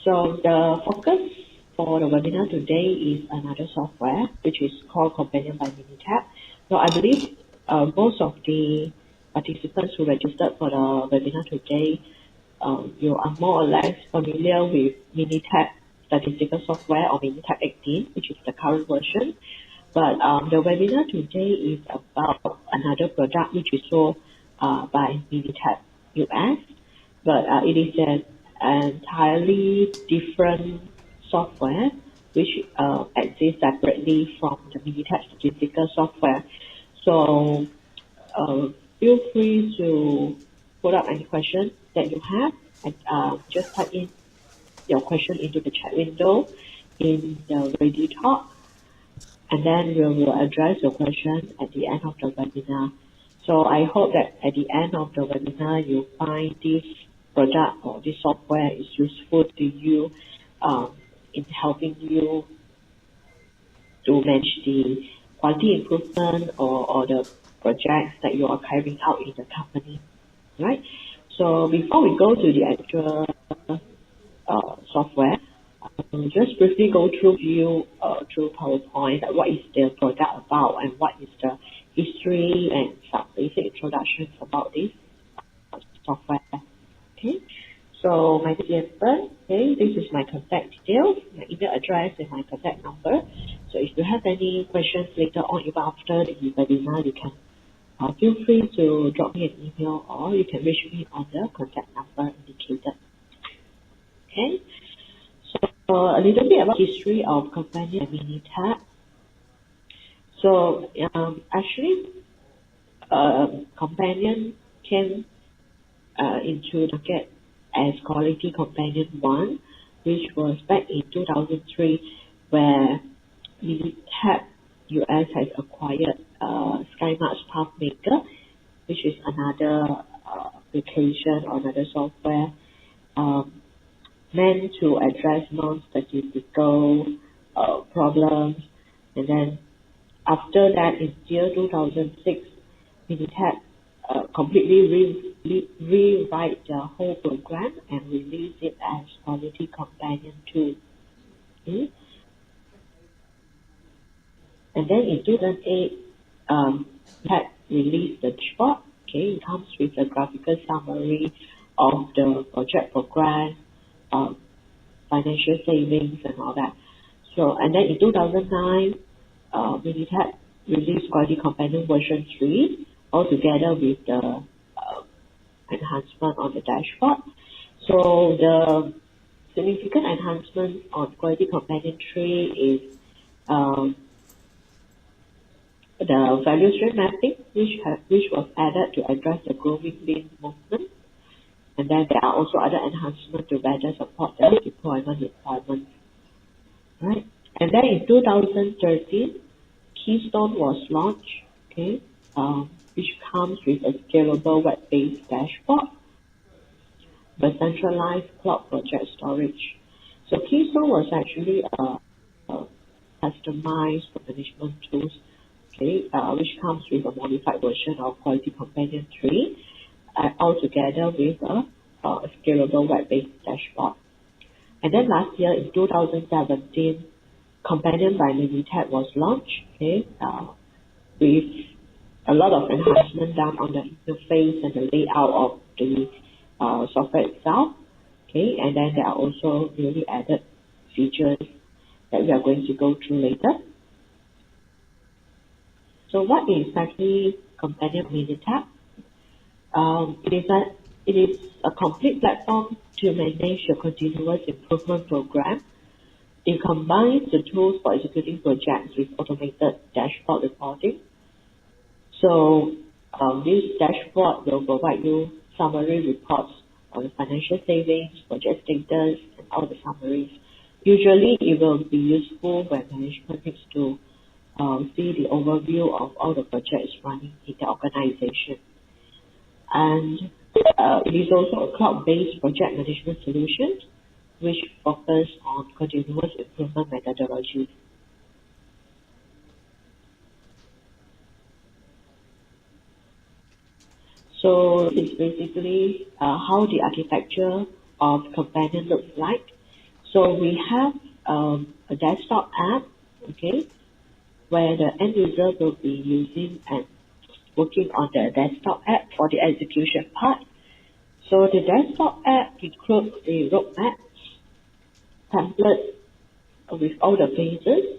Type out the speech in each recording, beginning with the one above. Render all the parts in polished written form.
So the focus for the webinar today is another software, which is called Companion by Minitab. So I believe most of the participants who registered for the webinar today, you are more or less familiar with Minitab statistical software or Minitab 18, which is the current version. But the webinar today is about another product which is sold by Minitab US, but it is an entirely different software which exists separately from the Minitab statistical software. So feel free to put up any questions that you have and just type in your question into the chat window in the Ready Talk, and then we will address your question at the end of the webinar. So I hope that at the end of the webinar, you find this product or this software is useful to you in helping you to manage the quality improvement or the projects that you are carrying out in the company, right? So before we go to the actual software, just briefly go through through PowerPoint, what is the product about and what is the history and some basic introductions about this software. Okay, so my name is Jesper. Okay, this is my contact details, my email address and my contact number. So if you have any questions later on, even after the webinar, you can feel free to drop me an email or you can reach me on the contact number indicated. Okay. So a little bit about history of Companion Minitab. So actually, Companion came into the market as Quality Companion 1, which was back in 2003, where Minitab US has acquired SkyMarch PathMaker, which is another application or another software meant to address non-statistical problems. And then after that, in year 2006, Minitab completely rewrite the whole program and release it as Quality Companion 2. Okay? And then in 2008, Minitab released the dashboard. Okay, it comes with a graphical summary of the project progress, financial savings and all that. So, and then in 2009, Minitab released Quality Companion version 3, all together with the enhancement on the dashboard. So the significant enhancement on Quality Companion 3 is the value stream mapping, which was added to address the growing lean movement. And then there are also other enhancements to better support the deployment requirements. Right? And then in 2013, Keystone was launched, okay, which comes with a scalable web-based dashboard, the centralized cloud project storage. So Keystone was actually a customized management tools, okay, which comes with a modified version of Quality Companion 3. All together with a scalable web-based dashboard. And then last year in 2017, Companion by Minitab was launched, okay, with a lot of enhancement done on the interface and the layout of the software itself, okay, and then there are also newly added features that we are going to go through later. So what is actually Companion Minitab? It is a complete platform to manage your continuous improvement program. It combines the tools for executing projects with automated dashboard reporting. So this dashboard will provide you summary reports on the financial savings, project status, and all the summaries. Usually it will be useful when management needs to see the overview of all the projects running in the organization. And it is also a cloud-based project management solution which focus on continuous improvement methodology. So it's basically how the architecture of Companion looks like. So we have a desktop app, okay, where the end user will be using and working on the desktop app for the execution part. So the desktop app includes the roadmap, template with all the pages,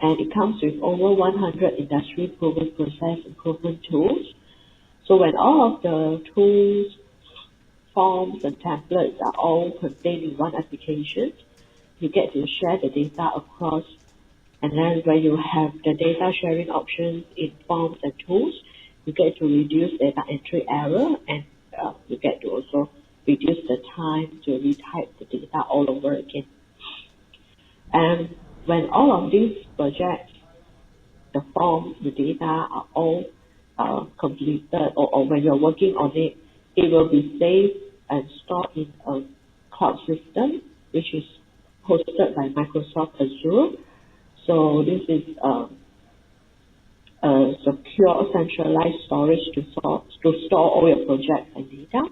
and it comes with over 100 industry-proven process improvement tools. So when all of the tools, forms, and templates are all contained in one application, you get to share the data across. And then when you have the data sharing options in forms and tools, you get to reduce data entry error, and you get to also reduce the time to retype the data all over again. And when all of these projects, the forms, the data are all completed, or when you're working on it, it will be saved and stored in a cloud system, which is hosted by Microsoft Azure. So this is a secure, centralized storage to store all your projects and data,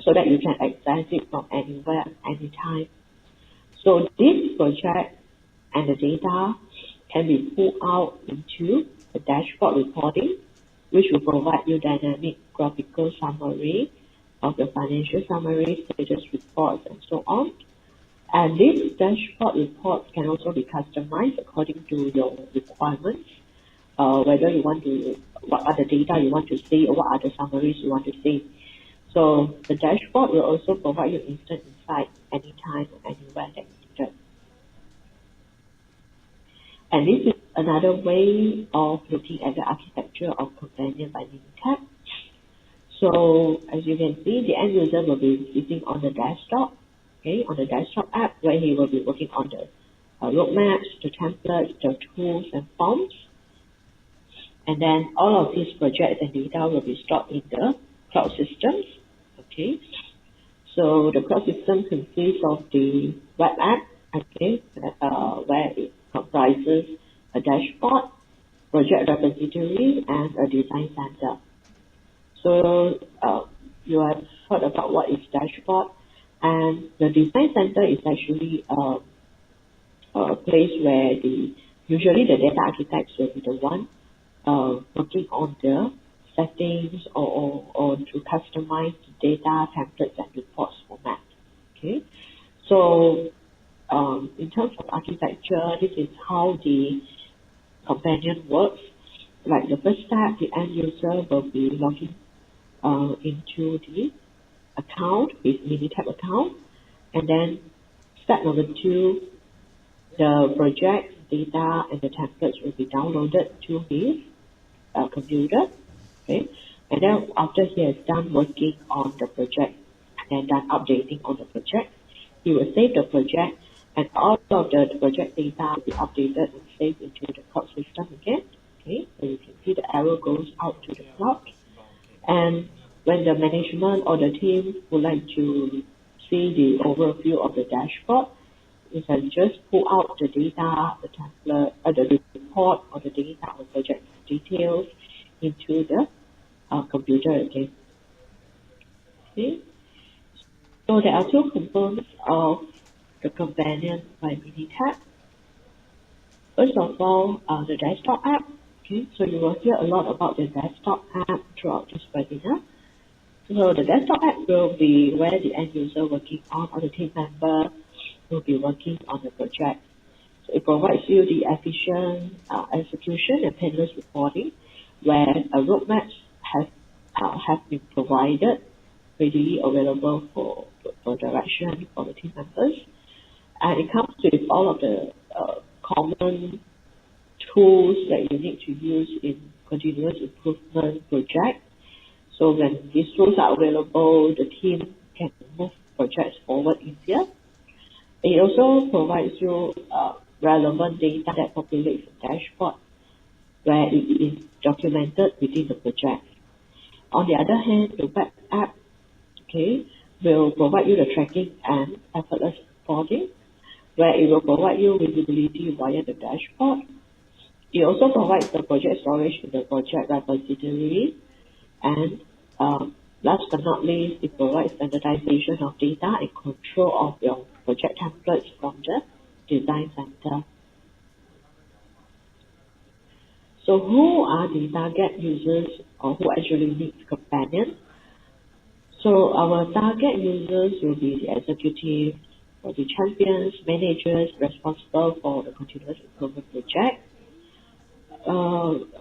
so that you can access it from anywhere, anytime. So this project and the data can be pulled out into a dashboard reporting, which will provide you dynamic graphical summary of the financial summaries, status reports, and so on. And these dashboard reports can also be customized according to your requirements, whether you want to, what are the data you want to see, or what are the summaries you want to see. So the dashboard will also provide you instant insight anytime or anywhere that you need. And this is another way of looking at the architecture of Companion by Minitab. So as you can see, the end user will be sitting on the desktop, okay, on the desktop app, where he will be working on the roadmaps, the templates, the tools and forms. And then all of these projects and data will be stored in the cloud systems, okay. So the cloud system consists of the web app, okay, where it comprises a dashboard, project repository, and a design center. So you have heard about what is dashboard, and the design center is actually a place where usually the data architects will be the one working on the settings or to customize the data, templates, and reports format. Okay, so in terms of architecture, this is how the companion works. Like the first step, the end user will be logging into the account with Minitab account, and then step number 2, the project data and the templates will be downloaded to his computer, okay, and then after he has done working on the project and done updating on the project, he will save the project, and all of the project data will be updated and saved into the cloud system again. Okay, so you can see the arrow goes out to the cloud. And when the management or the team would like to see the overview of the dashboard, you can just pull out the data, the template, the report, or the data or project details into the computer again. Okay. So there are 2 components of the companion by Minitab. First of all, the desktop app. Okay, so you will hear a lot about the desktop app throughout this webinar. So the desktop app will be where the end user working on, or the team member will be working on the project. So it provides you the efficient execution and painless reporting, where a roadmap have been provided, readily available for direction for the team members. And it comes with all of the common tools that you need to use in continuous improvement projects. So when these tools are available, the team can move projects forward easier. It also provides you relevant data that populates the dashboard, where it is documented within the project. On the other hand, the web app, okay, will provide you the tracking and effortless reporting, where it will provide you visibility via the dashboard. It also provides the project storage in the project repository, and Last but not least, it provides standardization of data and control of your project templates from the design center. So who are the target users or who actually needs companion? So our target users will be the executive or the champions, managers responsible for the continuous improvement project,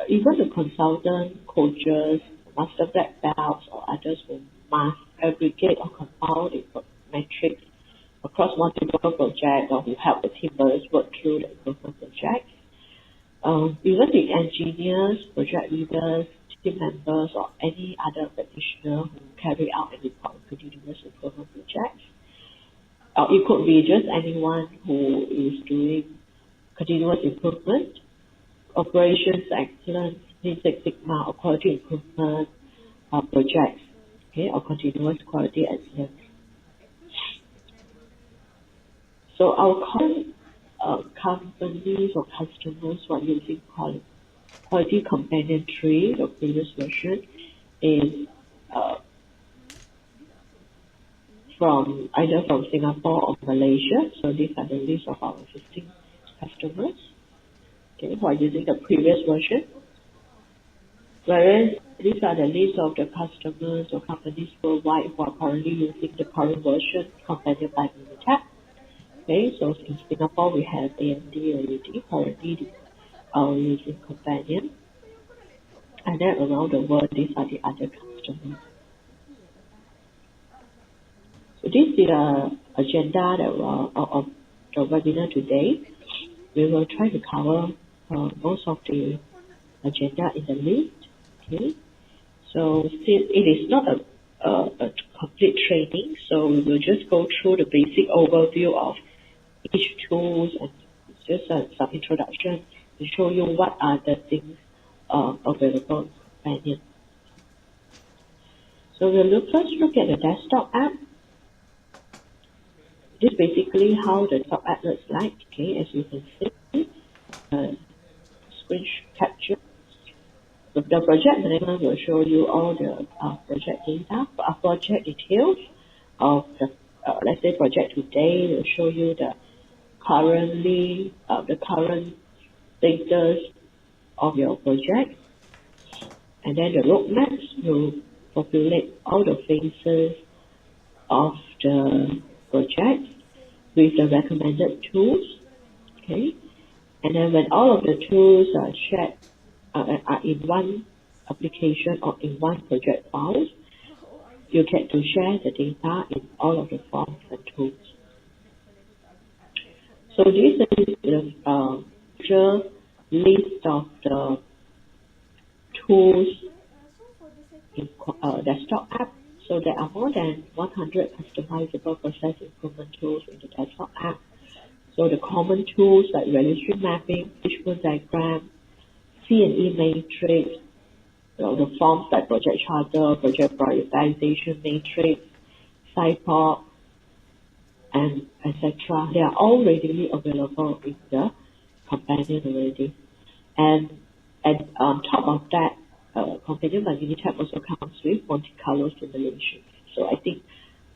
even the consultant, coaches, master black belts, or others who must aggregate or compile the metrics across multiple projects or who help the team members work through the improvement project. Even the engineers, project leaders, team members, or any other practitioner who carry out and report on continuous improvement projects. It could be just anyone who is doing continuous improvement, operations excellence, Lean Six Sigma, or quality improvement projects, okay, or continuous quality excellence. So our current companies or customers who are using quality companion tree, the previous version, is from either from Singapore or Malaysia. So these are the list of our existing customers, okay, who are using the previous version. Whereas these are the list of the customers or companies worldwide who are currently using the current version companion by Minitab. Okay, so in Singapore we have AMD already currently using companion, and then around the world these are the other customers. So this is the agenda that of the webinar today. We will try to cover most of the agenda in the list. Okay, so since it is not a complete training, so we will just go through the basic overview of each tools and just some introduction to show you what are the things available in companion. So we'll first look at the desktop app. This is basically how the desktop app looks like. Okay, as you can see, screen capture. The project manager will show you all the project data, project details of the, let's say project today. Will show you the current status of your project, and then the roadmaps will populate all the phases of the project with the recommended tools. Okay, and then when all of the tools are shared are in one application or in one project file, you get to share the data in all of the forms and tools. So this is the list of the tools in desktop app. So there are more than 100 customizable process improvement tools in the desktop app. So the common tools like registry mapping, fishbone diagram, C&E matrix, the forms like project charter, project prioritization matrix, SciPod, and etc. They are all readily available in the companion already. And on top of that, companion by Minitab also comes with Monte Carlo simulation. So I think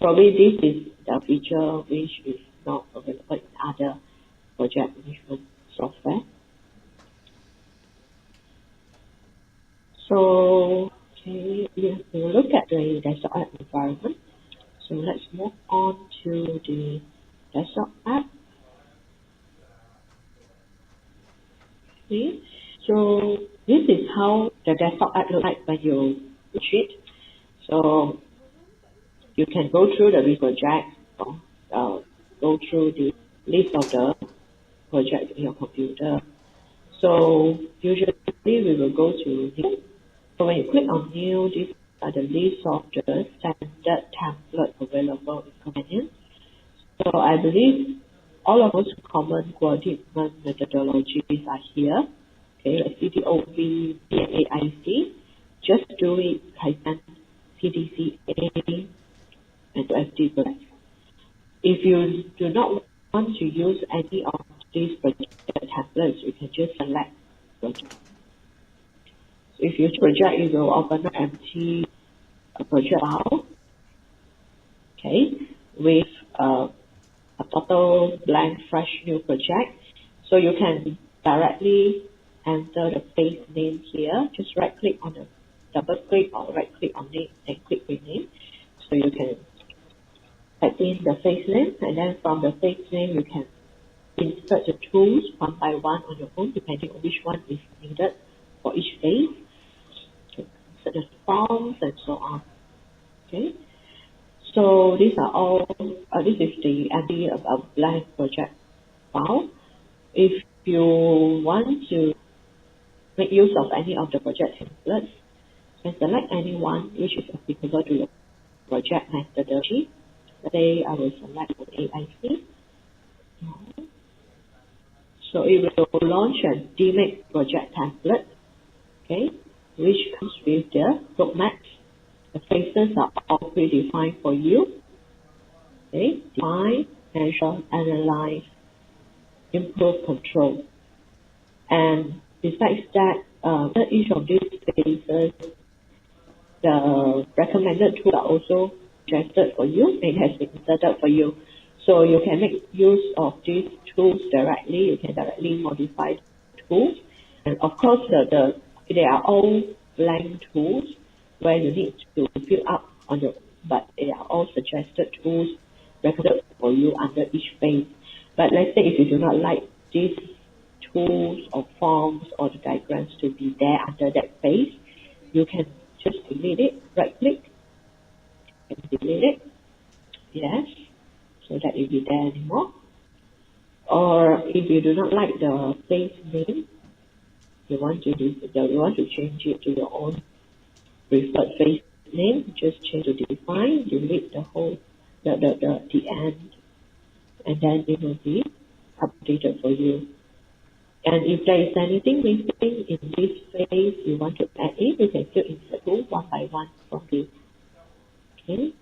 probably this is the feature which is not available in other project management software. So okay, we will look at the desktop app environment. So let's move on to the desktop app. Okay, so this is how the desktop app looks like when you launch it. So you can go through the project, go through the list of the projects in your computer. So usually we will go to new. So when you click on new, these are the list of the standard template available in companion. So I believe all of those common quality improvement methodologies are here. Okay, like CDOV, PMAIC. Just do it, Kaizen, PDCA, and FD Black. If you do not want to use any of these project templates, you can just select project. So if you project, you will open an empty a project file, okay, with a total blank fresh new project. So you can directly enter the phase name here. Just right click on the double click or right click on it and click rename. So you can type in the phase name, and then from the phase name you can insert the tools one by one on your own depending on which one is needed for each phase. Okay. Insert the forms and so on. Okay. So these are all, this is the idea of a blank project file. If you want to make use of any of the project templates, you can select any one which is applicable to your project methodology. Today I will select AIC. So it will launch a DMake project template, okay, which comes with the roadmaps. The phases are all predefined for you. Okay, define, measure, analyze, improve, control. And besides that, each of these phases, the recommended tools are also suggested for you. It has been inserted for you. So you can make use of these tools directly. You can directly modify the tools. And of course, they are all blank tools where you need to fill up on your, but they are all suggested tools recommended for you under each phase. But let's say if you do not like these tools or forms or the diagrams to be there under that phase, you can just delete it, right click and delete it. Yes, so that it will be there anymore. Or if you do not like the phase name, you want to change it to your own preferred phase name, just change to define, delete the whole the end, and then it will be updated for you. And if there is anything missing in this phase you want to add in, you can still insert tools one by one from this. Okay.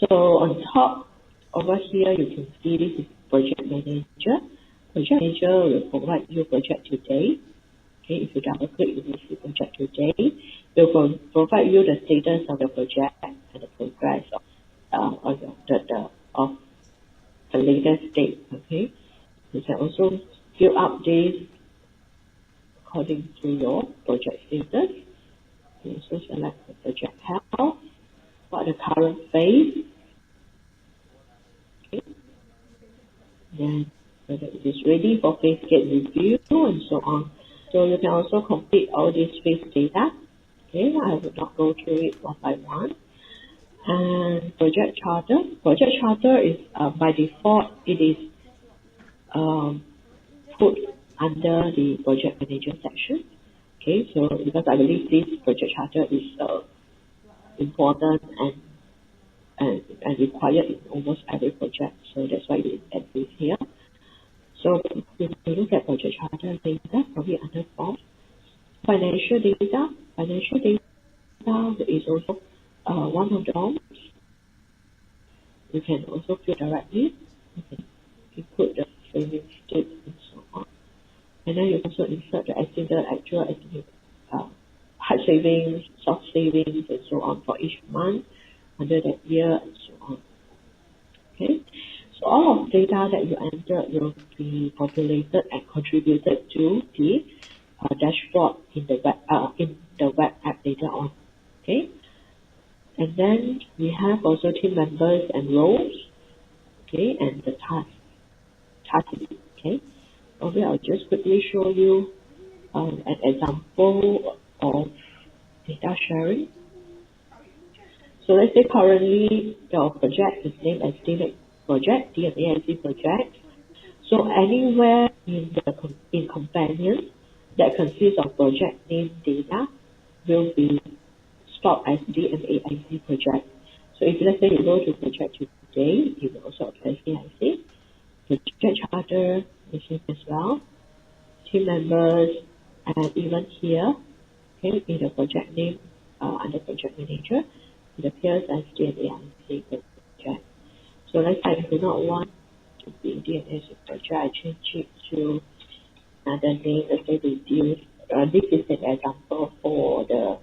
So on top over here you can see this is project manager. Project manager will provide you project today. Okay, if you double click you will see project today. It will provide you the status of the project and the progress of the latest date. Okay. You can also fill up this according to your project status. You also select the project health for the current phase. Okay. Then whether it is ready for phase gate review and so on. So you can also complete all these phase data. Okay, I will not go through it one by one. And project charter. Project charter is by default it is put under the project manager section. Okay, so because I believe this project charter is important and required in almost every project, so that's why it exists here. So if you look at project charter data, probably under form, financial data is also one of the forms. You can also fill directly. You can input the savings date and so on. And then you can also insert the actual estimate, hard savings, soft savings, and so on for each month under that year and so on. Okay, so all of data that you enter will be populated and contributed to the dashboard in the web app later on. Okay, and then we have also team members and roles. Okay, and the task. Okay, okay, I'll just quickly show you an example of data sharing. So let's say currently your project is named as DMAIC project, DMAIC project. So anywhere in companion that consists of project name data will be stored as DMAIC project. So if let's say you go to project today, you will also apply CIC. Project charter is here as well. Team members, and even here, okay, in the project name under project manager, it appears as DMAIC project. So let's say I do not want to be DMAIC project, I change it to another name. Let's say reduce. This is an example for the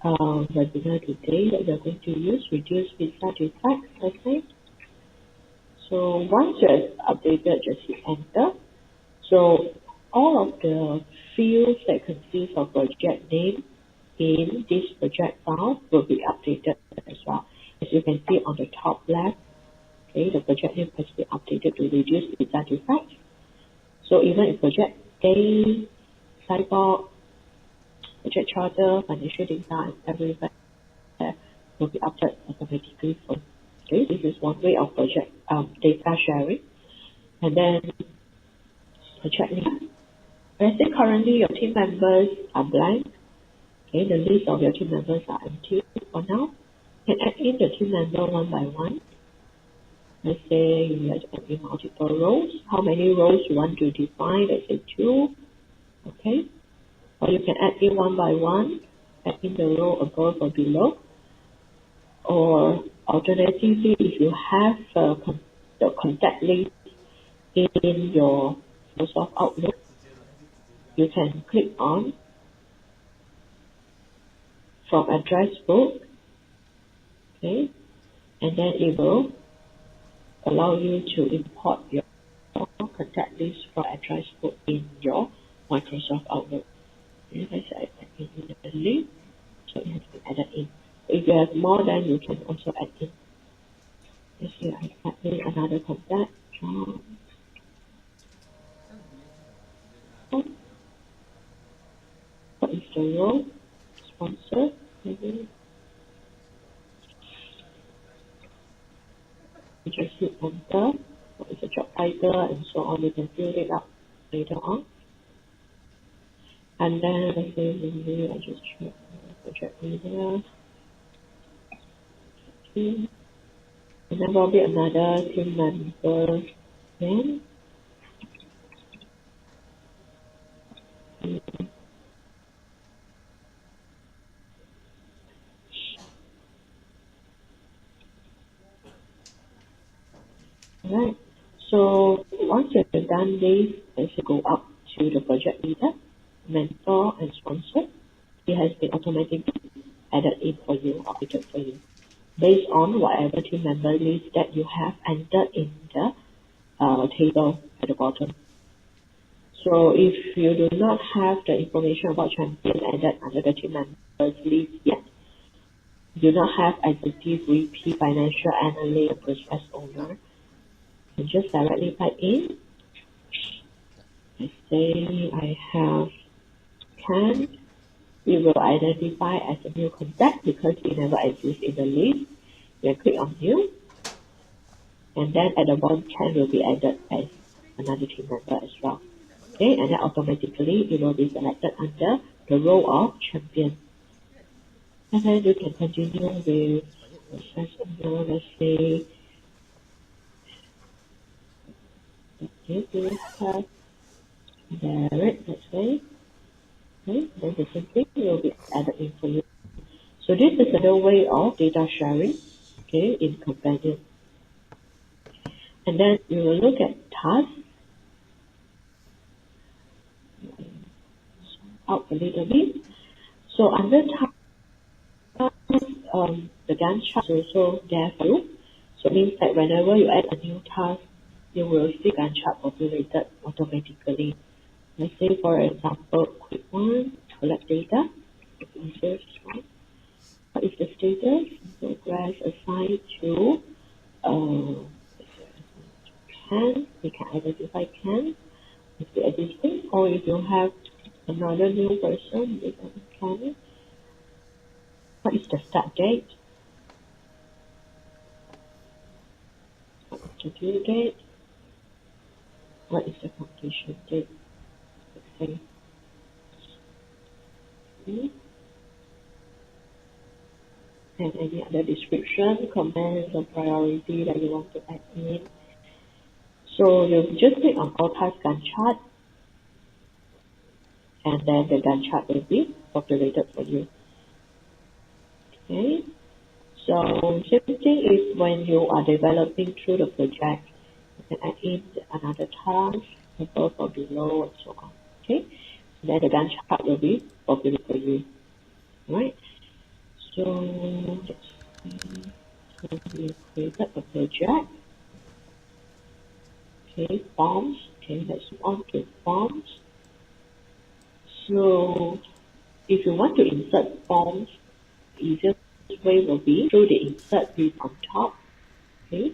webinar today that we are going to use, reduce visa defects, okay? So once you're updated, just hit enter. So all of the fields that consist of project name in this project file will be updated as well. As you can see on the top left, okay, the project name has been updated to reduce visa defects. So even if project day, cyborg, project charter, financial data, and everywhere will be updated automatically. Okay, this is one way of project data sharing. And then project name. Let's say currently your team members are blank. Okay, the list of your team members are empty for now. You can add in the team member one by one. Let's say you like to add in multiple rows. How many rows you want to define? Let's say 2. Okay. Or you can add in one by one, add in the row above or below. Or alternatively, if you have the contact list in your Microsoft Outlook, you can click on from address book, okay, and then it will allow you to import your contact list from address book in your Microsoft Outlook. Okay, let's add in the link, so it has been added in. If you have more, then you can also add in. Let's see, I add in another contact. What is the role? Sponsor. Maybe you just hit enter. What is the job title and so on. You can fill it up later on. And then let's say maybe I just check project leader. Team. And then probably another team member name. Alright. So once you've done this, let's go up to the project leader, mentor and sponsor. It has been automatically added in for you, updated for you, based on whatever team member list that you have entered in the table at the bottom. So if you do not have the information about champion added under the team members list yet, do not have executive VP, financial analyst, process owner, you just directly type in. Let's say I have Ken. We will identify as a new contact because it never exists in the list. You click on new, and then at the bottom Ken will be added as another team member as well. Okay, and then automatically it will be selected under the role of champion. And then you can continue with process owner. Let's say you have direct, let's say. Okay, then the same thing will be added in for you. So this is another way of data sharing, okay, in Companion. And then we will look at tasks. Out a little bit. So under tasks, the Gantt chart is also there for you. So it means that whenever you add a new task, you will see Gantt chart populated automatically. Let's say, for example, quick one, collect data. What is the status? Progress assigned to Ken. We can identify Ken if the existing, or if you have another new person, you can Ken. What is the start date? What is the due date? What is the completion date? Let's say. And any other description, comments, or priority that you want to add in. So you just click on all task Gantt chart, and then the Gantt chart will be populated for you. Okay. So same thing is when you are developing through the project, you can add in another task above or below and so on. Okay. So then the Gantt chart will be populated for you. Right. So let's see. So we created a project. Okay, forms. Okay, let's move on to forms. So if you want to insert forms, the easiest way will be through the insert grid on top. Okay,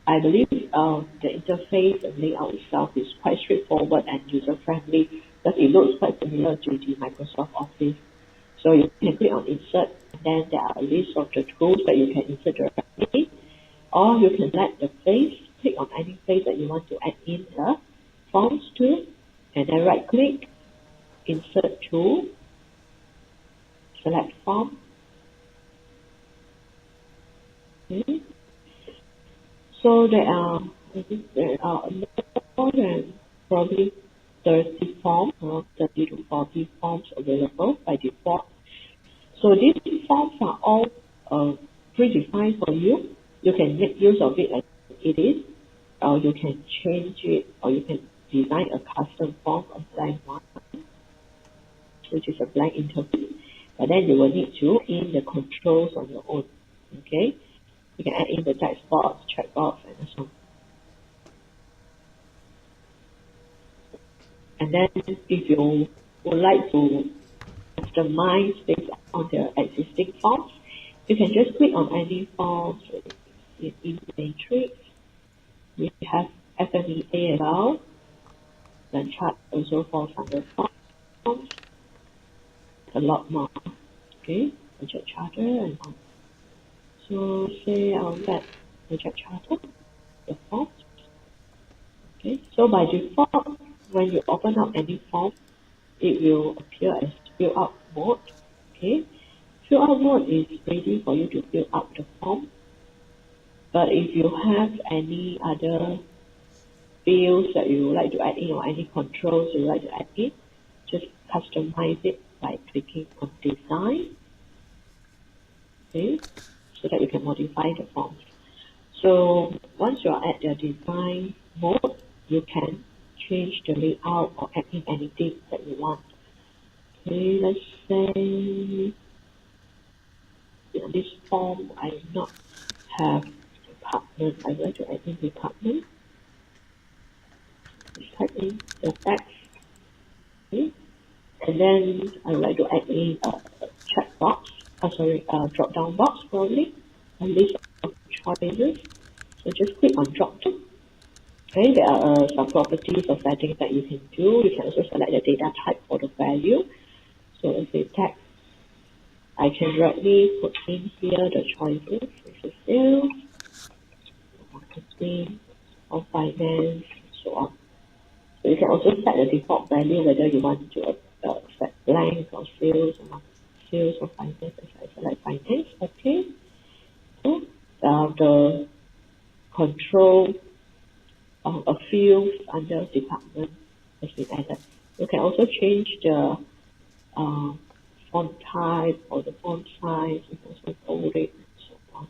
I believe the interface and layout itself is quite straightforward and user-friendly because it looks quite similar to the Microsoft Office. So you can click on insert, and then there are a list of the tools that you can insert directly, or you can select the place, click on any place that you want to add in the forms to, and then right click, insert tool, select form. Okay. So I think there are more than probably 30 forms, around 30 to 40 forms available by default. So these forms are all predefined for you. You can make use of it as it is, or you can change it, or you can design a custom form or design one, which is a blank interface. But then you will need to in the controls on your own. Okay, you can add in the text box, checkbox, and so on. And then if you would like to customize based on the existing forms, you can just click on any form. So in matrix, we have FMEA as well. Then chart also falls under forms. A lot more. Okay, project charter and on. So say I'll get project charter, the forms. Okay, so by default, when you open up any form, it will appear as fill out mode. Okay, fill out mode is ready for you to fill out the form. But if you have any other fields that you would like to add in or any controls you would like to add in, just customize it by clicking on design. Okay, so that you can modify the forms. So once you're at the design mode, you can change the layout or add in anything that you want. Okay, let's say this form I do not have department. I would like to add in department. Let's type in the text. Okay. And then I would like to add in a checkbox. Drop down box probably. A list of choices. So just click on drop down. Okay, there are some properties or settings that you can do. You can also select the data type for the value. So if it's text, I can directly put in here the choices, which is sales, marketing, or finance, and so on. So you can also set the default value whether you want to set blank or sales or finance. I select finance. Okay. So the control a field under department has been added. You can also change the font type or the font size. You can also bold it and so on.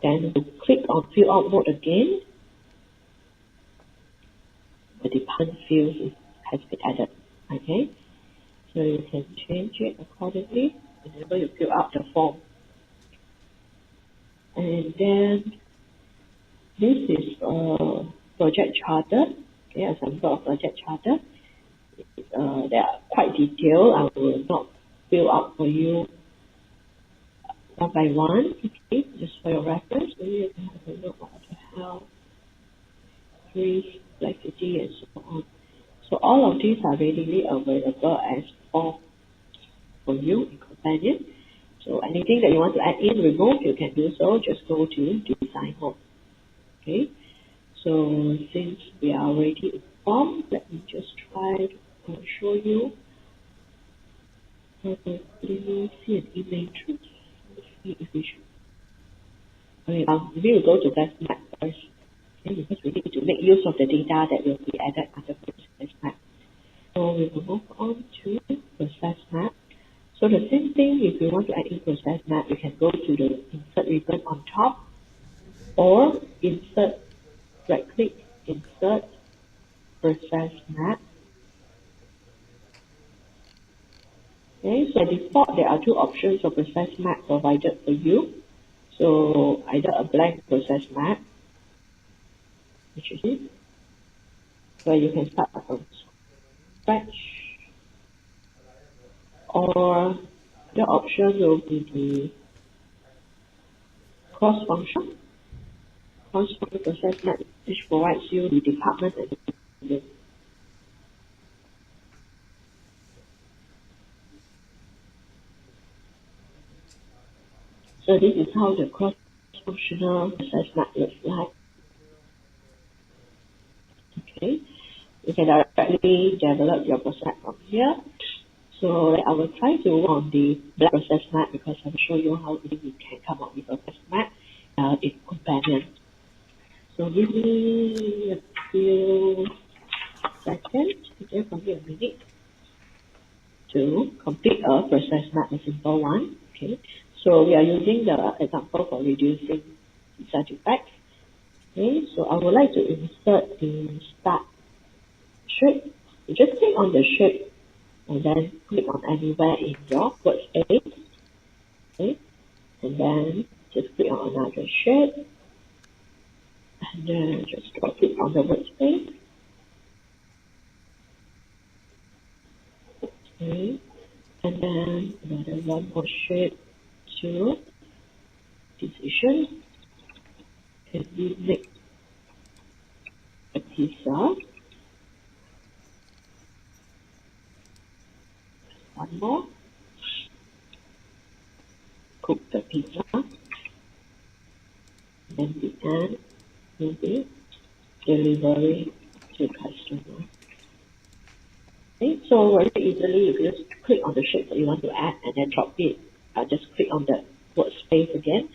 Then you click on fill out mode again. The department field has been added. Okay, so you can change it accordingly whenever you fill out the form. And then this is a project charter. Okay, example of project charter. They are quite detailed. I will not fill out for you one by one. Okay, just for your reference. Maybe you can have a look at the health, risk, complexity, and so on. So all of these are readily available as forms for you in Companion. So anything that you want to add in, remove, you can do so. Just go to design mode. Okay. So since we are already in form, let me just try to show you. Let me see an image. Let's see if we should. Okay, we will go to best map first. Okay, because we need to make use of the data that will be added under process map. So we will move on to process map. So the same thing, if you want to add in process map, you can go to the insert ribbon on top, or insert, right click, insert process map. Okay, so by default, there are two options of process map provided for you. So either a blank process map, which is it, where you can start from scratch, or the option will be the cross-function process map, which provides you the department and the. So this is how the cross-functional process map looks like. Okay, you can directly develop your process from here. So I will try to work on the black process map because I will show you how easy you can come up with a process map in Companion. So give me a few seconds, okay, probably a minute, to complete a process map, a simple one. Okay, so we are using the example for reducing side effects. Okay, so I would like to insert the start shape. You just click on the shape and then click on anywhere in your workspace. Okay, and then just click on another shape and then just drop it on the workspace. Okay, and then another one more shape to decision. And we make a pizza. One more. Cook the pizza. Then the end will be delivery to customer. Okay, so very easily you can just click on the shape that you want to add and then drop it. Just click on the workspace again,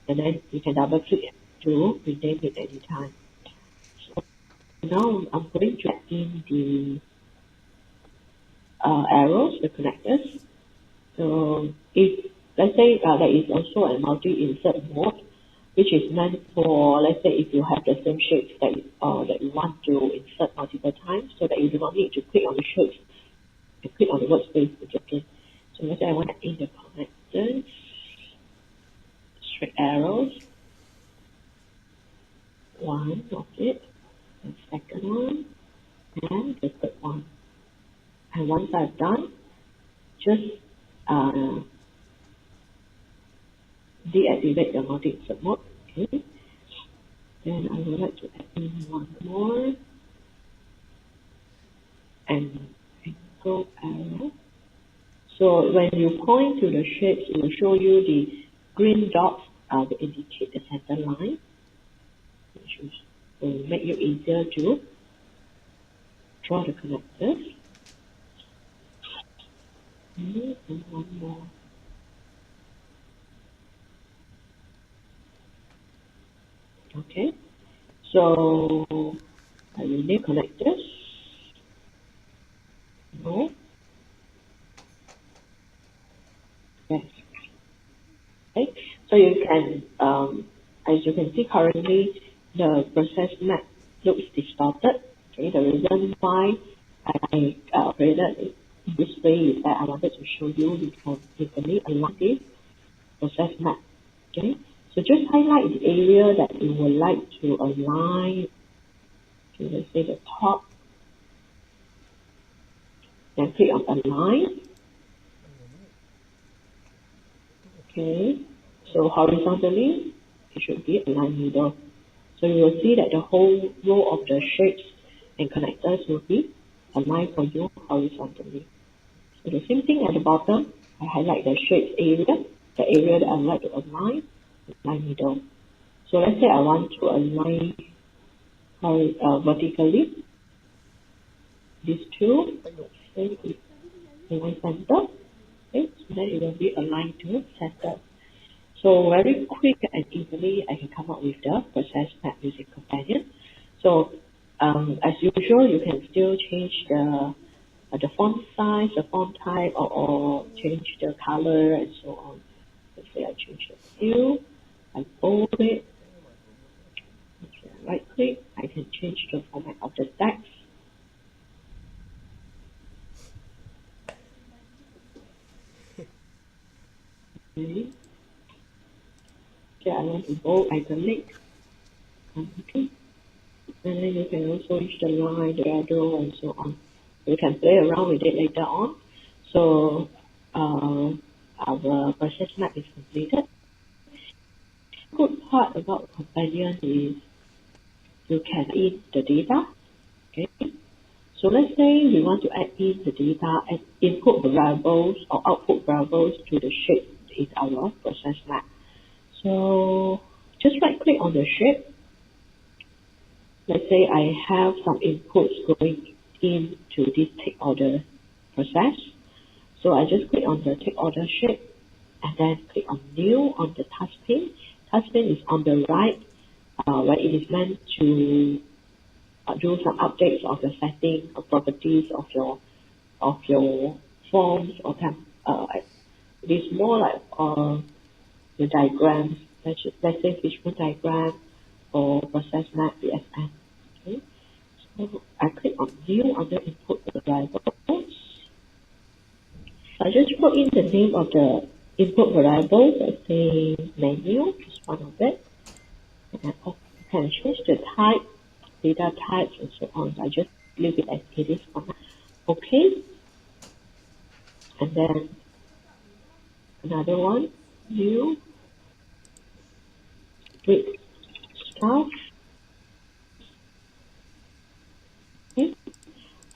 and then you can double click to rename it anytime. So now I'm going to add in the arrows, the connectors. So if let's say there is also a multi-insert mode, which is meant for, let's say, if you have the same shapes that you want to insert multiple times, so that you do not need to click on the shapes and click on the workspace again. So let's say I want to add the connectors, straight arrows, one of it, the second one, and the third one. And once I've done, just deactivate the multi-insert mode. Okay. Then I would like to add in one more and angle arrow. So when you point to the shapes, it will show you the green dots will indicate the center line, which will make you easier to draw the connectors. And one more. Okay, so I will need connectors. No. Yes. Okay. So you can, as you can see currently, the process map looks distorted. Okay, the reason why I created this way is that I wanted to show you can easily align this process map. Okay, so just highlight the area that you would like to align. Okay, let's say the top, then click on align. Okay, so horizontally, it should be align middle. So you will see that the whole row of the shapes and connectors will be aligned for you horizontally. So the same thing at the bottom, I highlight the shapes area, the area that I would like to align middle. So let's say I want to align vertically, these two, say align center, okay, so then it will be aligned to center. So very quick and easily, I can come up with the process map using Companion. So as usual, you can still change the font size, the font type, or change the color and so on. Let's say I change the hue, I bold it, right click, I can change the format of the text. Okay. Okay, I want to bold, italic. Okay. And then you can also use the line, the shadow, and so on. You can play around with it later on. So our process map is completed. Good part about companion is you can in the data. Okay. So let's say we want to add in the data and input variables or output variables to the shape in our process map. So just right click on the shape. Let's say I have some inputs going into this take order process. So I just click on the take order shape and then click on new on the task pane. Task pane is on the right where it is meant to do some updates of the setting or properties of your forms or it is more like the diagrams. Let's say fishbone diagram or process map BSN. Okay. So I click on view under input variables. I just put in the name of the input variable, let's say menu, just one of it. And I can change the type, data types, and so on. I just leave it as it is for now. Okay. And then another one, view, with stuff. Okay.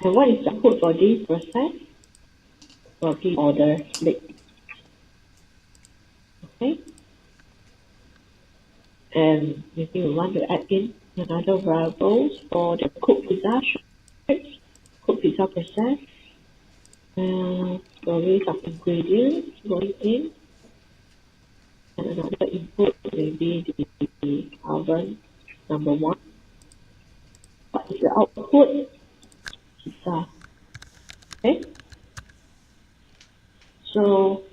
And what is the output for this process? For the order split. Okay. And maybe we want to add in another variables for the cooked pizza shapes, cooked pizza process. Probably some ingredients going in, and another input maybe the oven number 1. What is the output? Pizza. Okay. So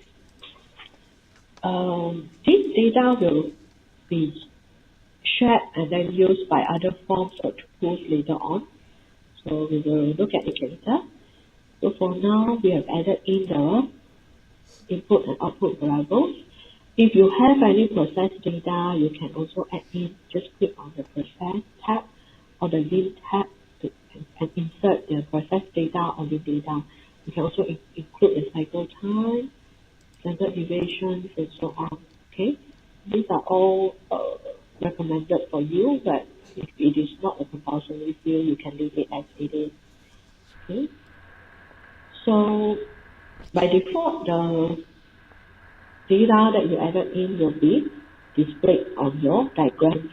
this data will be shared and then used by other forms or tools later on. So we will look at it later. So for now, we have added in the input and output variables. If you have any process data, you can also add in. Just click on the process tab or the link tab and insert the process data or the data. You can also include the cycle time, standard deviations, and so on. Okay, these are all recommended for you, but if it is not a compulsory field, you can leave it as it is. Okay, so by default, the data that you added in will be displayed on your diagrams.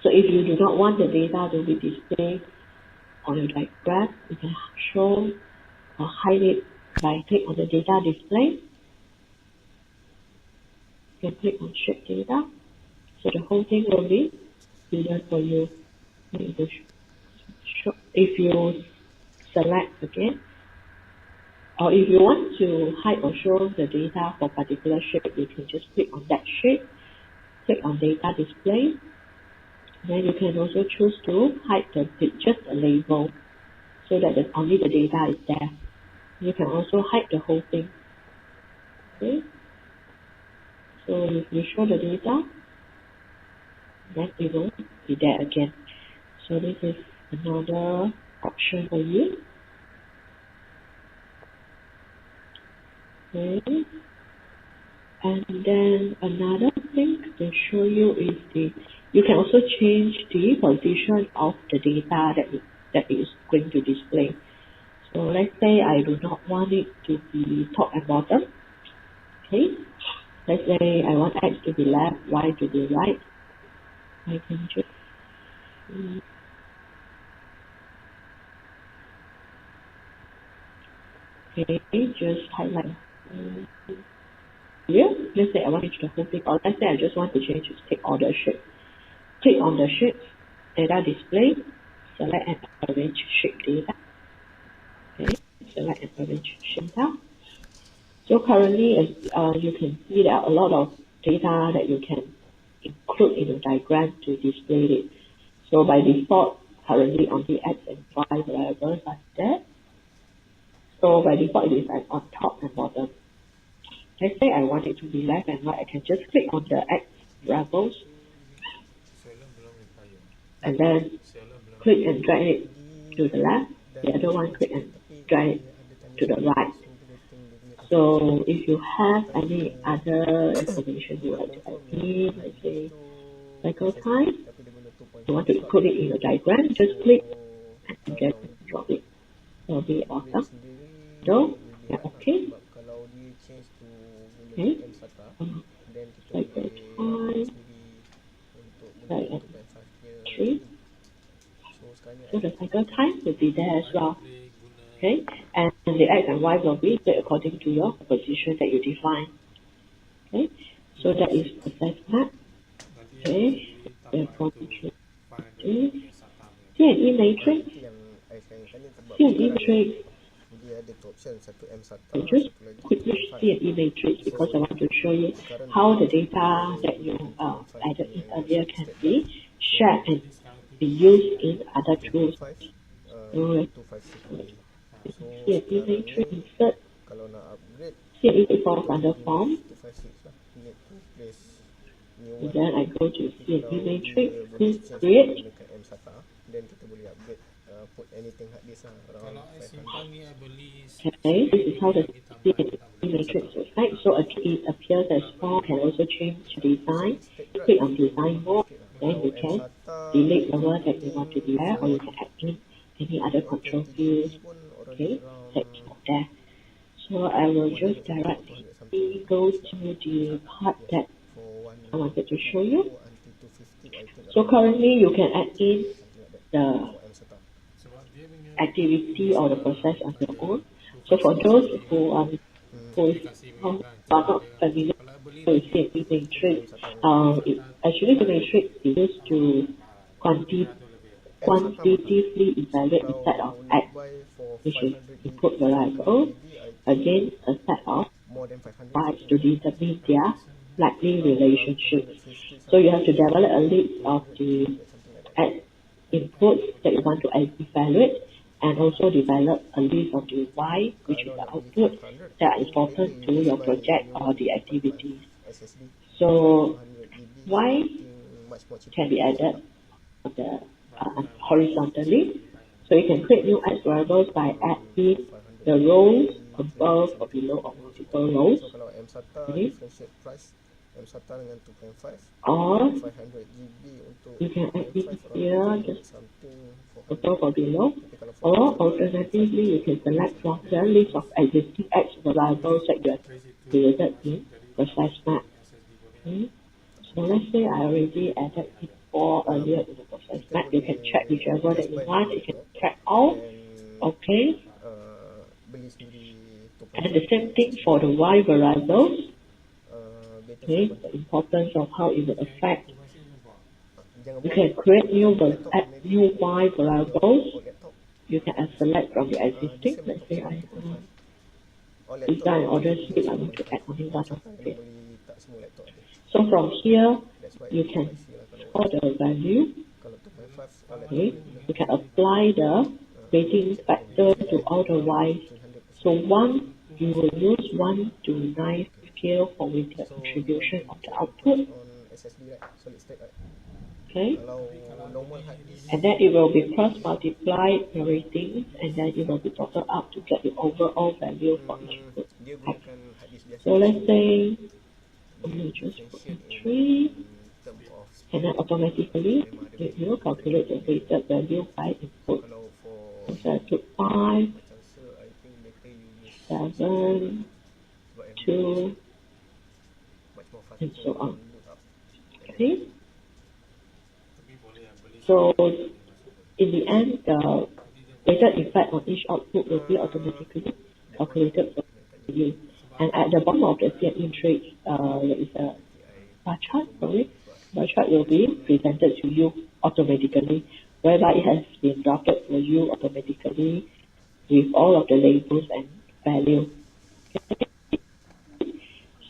So if you do not want the data to be displayed on your diagram, you can show or hide it by click on the data display. You can click on shape data. So the whole thing will be hidden for you. If you select again, or if you want to hide or show the data for particular shape, you can just click on that shape, click on data display. Then you can also choose to hide just a label so that only the data is there. You can also hide the whole thing. Okay. So if you show the data, then it will be there again. So this is another option for you. Okay. And then another thing to show you is you can also change the position of the data that is going to display. So let's say I do not want it to be top and bottom. Okay. Let's say I want X to be left, Y to be right. I can just just highlight. Yeah, let's say I want to change the whole thing, or let's say I just want to change its take order shape. Click on the shape, data display, select and arrange shape data. Okay, select and arrange shape data. So currently, as you can see, there are a lot of data that you can include in the diagram to display it. So by default, currently only X and Y variables are there. So by default, it is like on top and bottom. Let's say I want it to be left and right, I can just click on the X variables and then click and drag it to the left. The other one, click and drag it to the right. So if you have any other information you want to add in, let's say cycle time, you want to include it in your diagram, just click and get drop it. That'll be awesome. So, yeah, okay. Okay. Cycle time, like 3. So the cycle time will be there as well. Okay, and the X and Y will be set according to your position that you define. Okay, so that is process map. Okay, therefore C&E matrix. C&E matrix. I just quickly C&E matrix because I want to show you how the data that you added in earlier can be shared and be used in other tools. So, C&E matrix insert. C&E falls under form. And then I go to C&E matrix, click create. Okay, this is how the C&E matrix looks like. So it appears as form. Can also change design. Click on design mode. Then you can delete the one that you want to be there, or you can add in any other control fields. Okay, text there. So I will just directly go to the part that I wanted to show you. So currently you can add in the activity or the process on your own. So for those who are not familiar with C&E matrix, actually the matrix is used to quantitatively evaluate a set of X, which is input variable, against a set of Y's to determine their likely relationship. So you have to develop a list of the X inputs that you want to evaluate, and also develop a list of the Y, which is the output that are important to your project or the activities. So Y can be added on the horizontally. So you can create new X variables by adding the rows above or below or multiple rows. Okay. Or you can add in here just above or below. Or alternatively, you can select from the list of existing X variables that you have created in process map. Okay. So let's say I already added it 4 earlier in the process map. You can check whichever that you want. You can check all. Okay. And the same thing for the Y variables. Okay, the importance of how it will affect. You can create add new Y variables. You can select from the existing. Let's say I have design order sheet. I want to add only one of it. So from here, you can store the value. Okay, you can apply the weighting factor to all the Y's. So you will use 1 to 9 scale for weighted contribution of the output. Okay, and then it will be cross multiplied the ratings, and then it will be totaled up to get the overall value for each input. So let's say we just put in 3, and then automatically it will calculate the weighted value by input. So I took 5, 7, 2, and so on. Okay. So in the end, the weighted effect on each output will be automatically calculated for you. And at the bottom of the C&E matrix, there is a bar chart. Bar chart will be presented to you automatically, whereby it has been drafted for you automatically with all of the labels and value. Okay.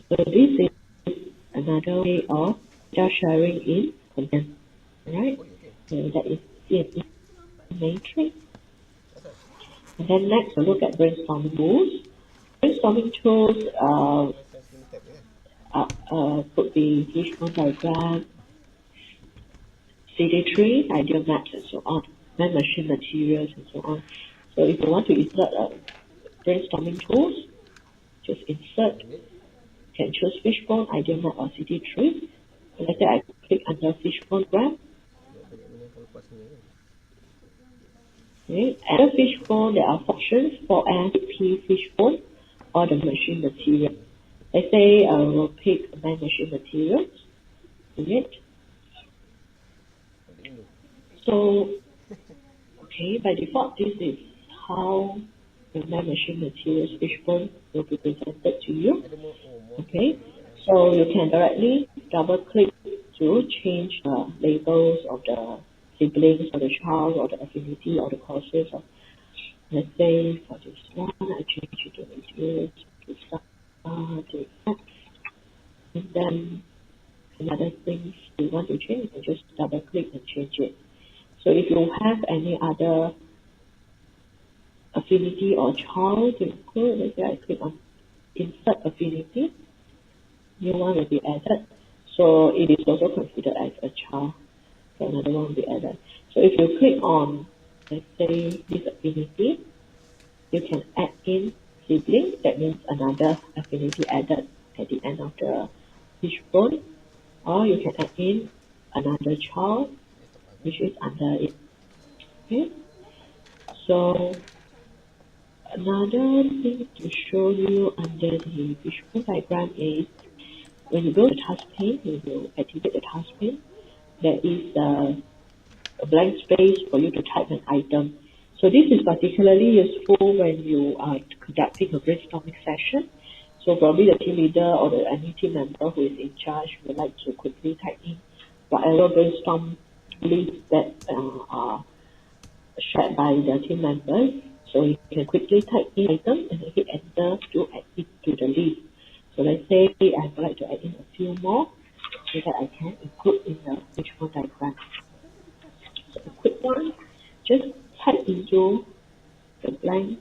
So this is another way of data sharing in content. Right? So that is C&E matrix. And then next we'll look at brainstorming tools. Brainstorming tools could be fishbone diagram, CD3, ideal maps, and so on, man machine materials, and so on. So if you want to insert brainstorming tools, just insert, can choose fishbone, ideal map, or CD3. Let's say I click under fishbone graph. Okay. Under fishbone, there are options for P fishbone or the machine material. Let's say I will pick man machine materials. Right? So, okay, by default, this is how the man machine materials fishbone will be presented to you. Okay, so you can directly double click to change the labels of the siblings or the child or the affinity or the courses. Of, let's say for this one, I change it to materials, to start, to effects, and then another things you want to change, you can just double click and change it. So if you have any other affinity or child to include, let's say I click on insert affinity, new one will be added. So it is also considered as a child. So another one will be added. So if you click on, let's say, this affinity, you can add in sibling. That means another affinity added at the end of the fishbone. Or you can add in another child, which is under it. Okay. So another thing to show you under the visual diagram is when you go to task pane, when you activate the task pane, there is a blank space for you to type an item. So this is particularly useful when you are conducting a brainstorming session. So probably the team leader or any team member who is in charge would like to quickly type in whatever brainstorm leads that are shared by the team members. So you can quickly type in item and hit enter to add it to the list. So let's say I would like to add in a few more so that I can include in the visual diagram. So a quick one, just type into the blank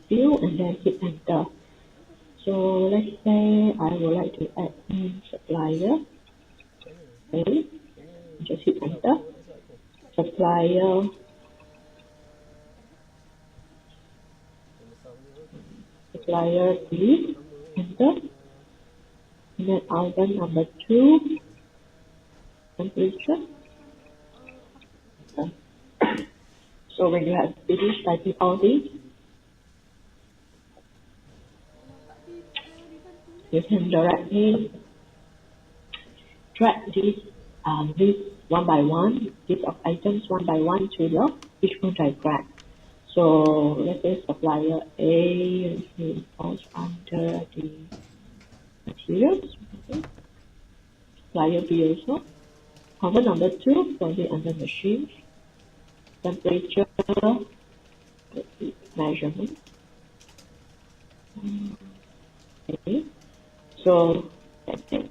field and then hit enter. So let's say I would like to add in supplier. Okay, just hit enter. Supplier list, enter. And then item number 2, temperature. So when you have finished typing all these, you can directly drag this list one by one, list of items one by one to your visual diagram. So let's say supplier A falls under the materials. Okay. Supplier B also. Cover number 2 probably under machines. Temperature, measurement. Okay. So that's it.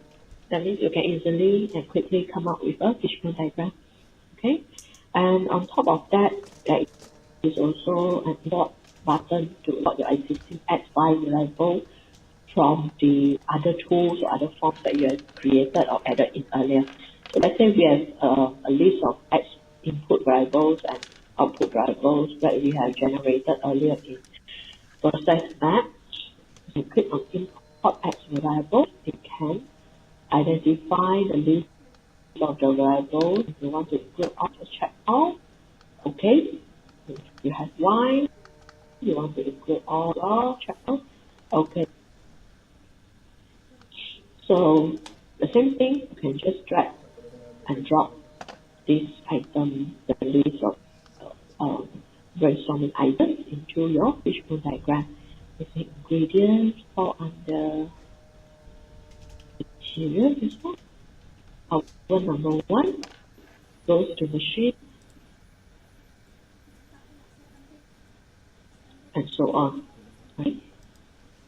That means you can easily and quickly come up with a visual diagram. Okay. And on top of that, there is also an import button to import your existing add file reliable from the other tools or other forms that you have created or added in earlier. So let's say we have a list of X input variables and output variables that we have generated earlier in process map. You click on import X variables, it can identify the list of the variables. If you want to include all, just check all. Okay. If you have Y, you want to include all, check all. Okay. So the same thing, you can just drag and drop this item, the list of brainstorming items into your visual diagram. If the ingredients fall under material, this one, our number 1 goes to machine, and so on. Right?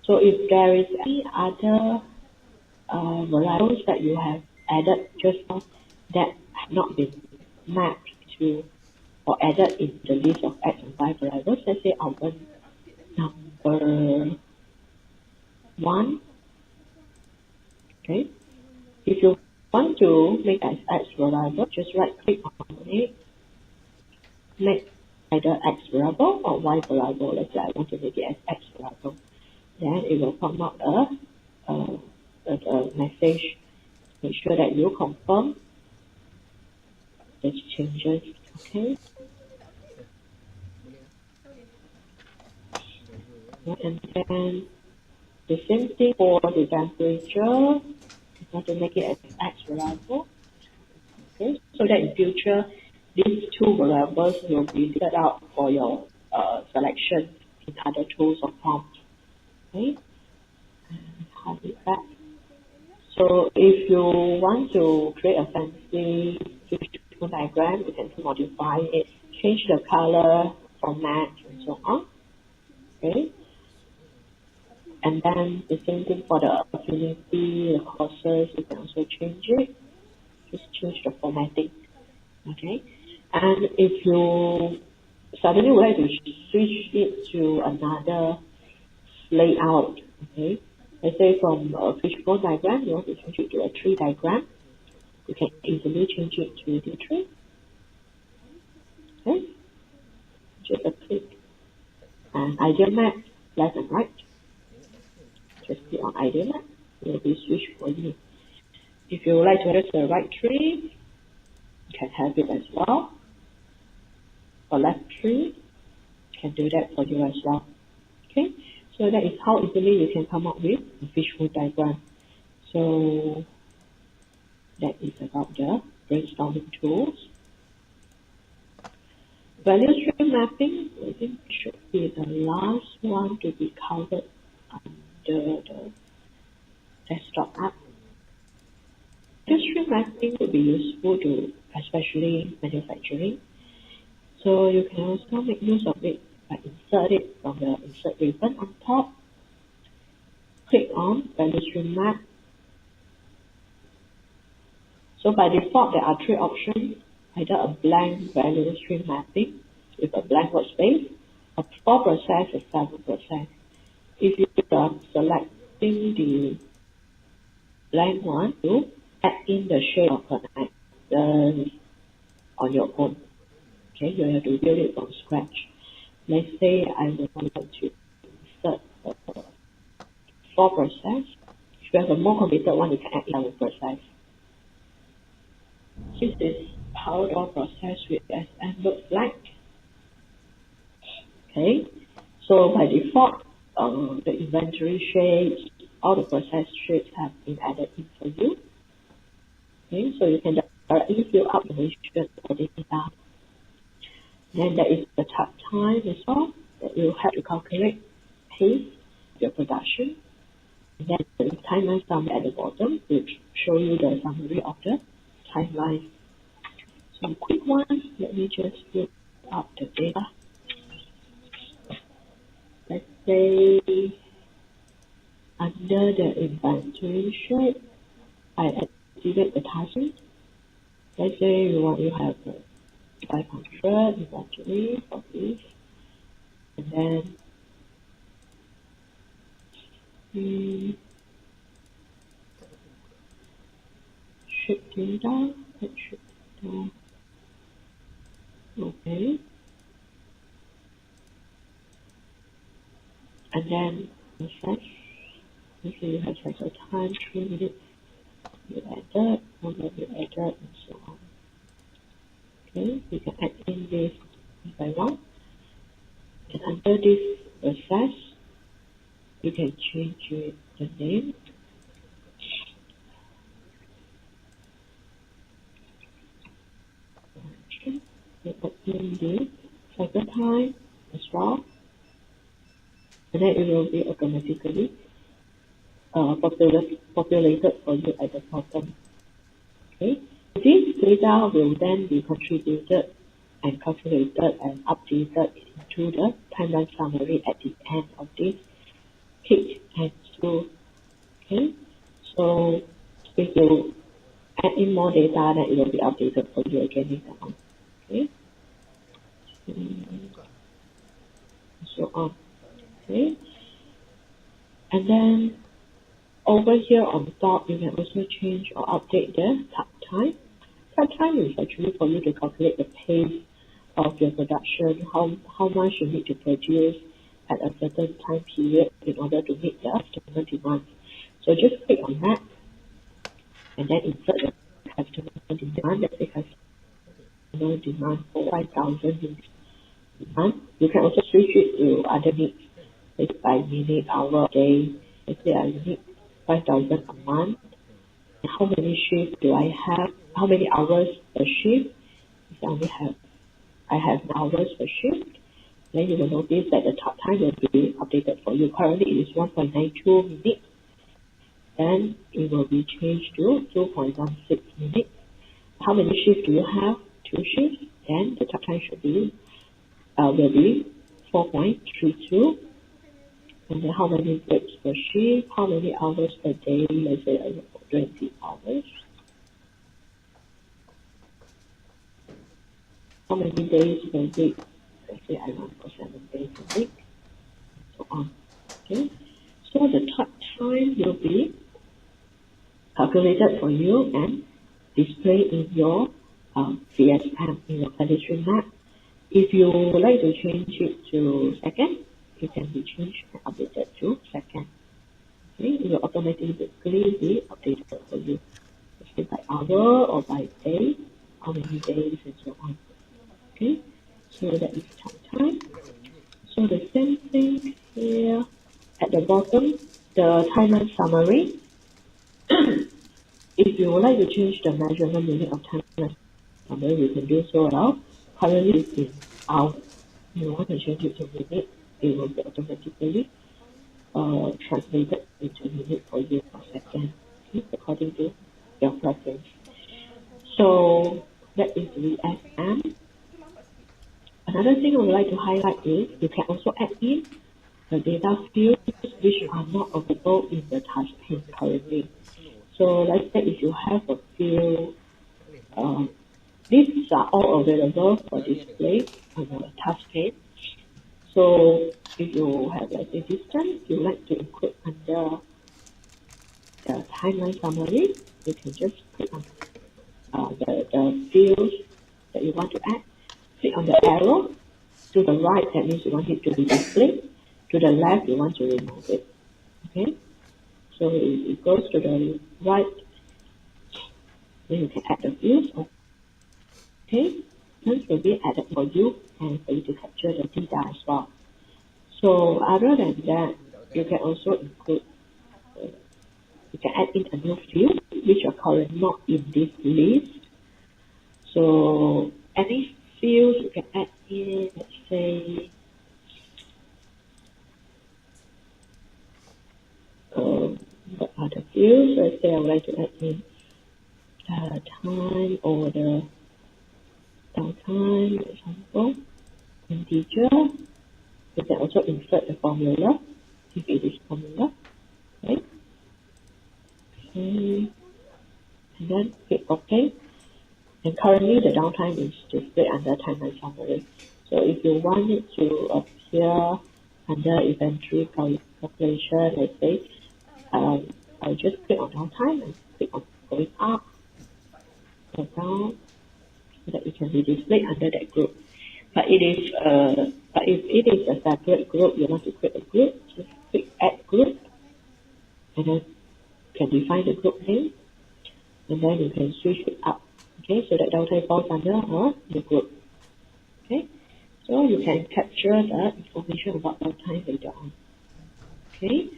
So if there is any other variables that you have added just now that have not been mapped to or added in the list of X and Y variables, let's say our number 1 Okay. If you want to make as X variable, just right click on it, make either X variable or Y variable. Let's say I want to make it as X variable. Then it will come up a message. Make sure that you confirm the changes. Okay. And then the same thing for the temperature. You want to make it as X variable. Okay. So that in future, these two variables will be listed out for your selection in other tools or forms. Okay. And hide it back. So if you want to create a fancy fishbone diagram, you can modify it, change the color, format, and so on. Okay. And then the same thing for the affinity, the courses, you can also change it. Just change the formatting. Okay. And if you suddenly would like to switch it to another layout, okay. Let's say from a fishbone diagram, you want to change it to a tree diagram. You can easily change it to the tree. Okay. Just a click. And ideal map, left and right. Just click on ideal map. It will be switched for you. If you would like to edit the right tree, you can have it as well. Or left tree, can do that for you as well. Okay, so that is how easily you can come up with a fishbowl diagram. So that is about the brainstorming tools. Value stream mapping, I think should be the last one to be covered under the desktop app. Value stream mapping would be useful to especially manufacturing. So you can also make use of it by insert it from the insert ribbon on top. Click on value stream map. So by default, there are three options: either a blank value stream mapping with a blank workspace, a 4 process, a 7 process. If you are selecting the blank one, you add in the shape of an item on your own. Okay, you have to build it from scratch. Let's say I want to insert a 4 process. If you have a more complicated one, you can add 7 process. This is how the process with SM looks like. Okay, so by default, the inventory shapes, all the process shapes have been added in for you. Okay, so you can directly fill up the information for the data. Then there is the tab time as well that you have to calculate pace your production. And then the timeline summary at the bottom, which show you the summary of the timeline. Some quick ones. Let me just fill up the data. Let's say under the inventory shape, I activate the tasking. Let's say you have 500 inventory for this, and then ship data. Let's ship data. Okay. And then process. Let's say you have cycle time 3 minutes. You added, number you added, and so on. Okay, you can add in this if I want. And under this process, you can change the name. Okay, you add in the cycle time as well. And then it will be automatically populated for you at the bottom. Okay, this data will then be contributed and calculated and updated into the timeline summary at the end of this pick and tool. Okay, so if you add in more data, then it will be updated for you again later on. Okay, and so on. Okay, and then over here on top, you can also change or update the takt time. Takt time is actually for you to calculate the pace of your production, how much you need to produce at a certain time period in order to meet the customer demand. So just click on that and then insert the customer demand. Let's say customer demand for 5,000 units a month. You can also switch it to other needs, like by minute, hour, day. Let's say I need 5,000 a month. And how many shifts do I have? How many hours per shift? If I have hours per shift, then you will notice that the top time will be updated for you. Currently it is 1.92 minutes. Then it will be changed to 2.16 minutes. How many shifts do you have? 2 shifts. Then the top time will be 4.32. And then how many breaks per shift? How many hours per day? Let's say 20 hours. How many days per week? Let's say I run for 7 days a week. So on. Okay. So the top time will be calculated for you and displayed in your VSM, in your pedestrian map. If you would like to change it to second, it can be changed and updated to second. Okay, it will automatically be updated for you. Let's say by hour or by day, how many days and so on. Okay, so that is time. So the same thing here at the bottom, the timeline summary. If you would like to change the measurement unit of timeline summary, you can do so now. Currently it's in hours. You want to change it to minute, it will be automatically translated into minute for you per second, okay, according to your preference. So that is VSM. Another thing I would like to highlight is you can also add in the data fields which are not available in the task pane currently. So let's say if you have a field, these are all available for display on the task pane. So if you have, let's say, distance, you like to include under the timeline summary, you can just click on the fields that you want to add. Click on the arrow to the right, that means you want it to be displayed. To the left, you want to remove it. Okay, so it goes to the right, then you can add the fields. Okay, this will be added for you and for you to capture the data as well. So other than that, you can also include, you can add in a new field which are currently not in this list. So any fields you can add in, let's say, what are the fields? Let's say I would like to add in the time or the downtime, for example, integer. You can also insert the formula if it is formula. Okay. And then click OK. And currently the downtime is displayed under timeline summary. So if you want it to appear under inventory calculation, let's say, I'll just click on downtime and click on going up or down so that it can be displayed under that group. But if it is a separate group, you want to create a group, just click add group and then you can define the group name and then you can switch it up. Okay, so that downtime falls under the group. Okay, so you can capture the information about downtime later on. Okay,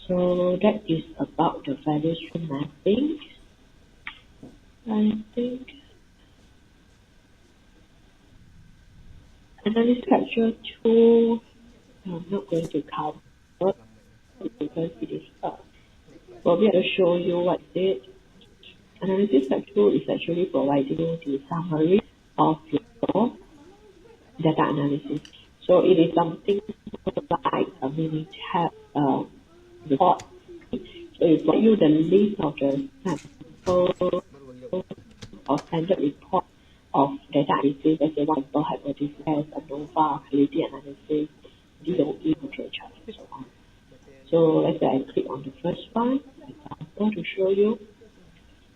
so that is about the value stream mapping. I think analysis capture 2, I'm not going to cover because it is we'll be able to show you what it is. Analysis capture is actually providing you the summary of your data analysis. So it is something like a Minitab report. So it provides you the list of the sample or standard report of data analysis, let's say, for example, hypothesis, ANOVA, quality analysis, DOE, control chart, and so on. So let's say I click on the first one, I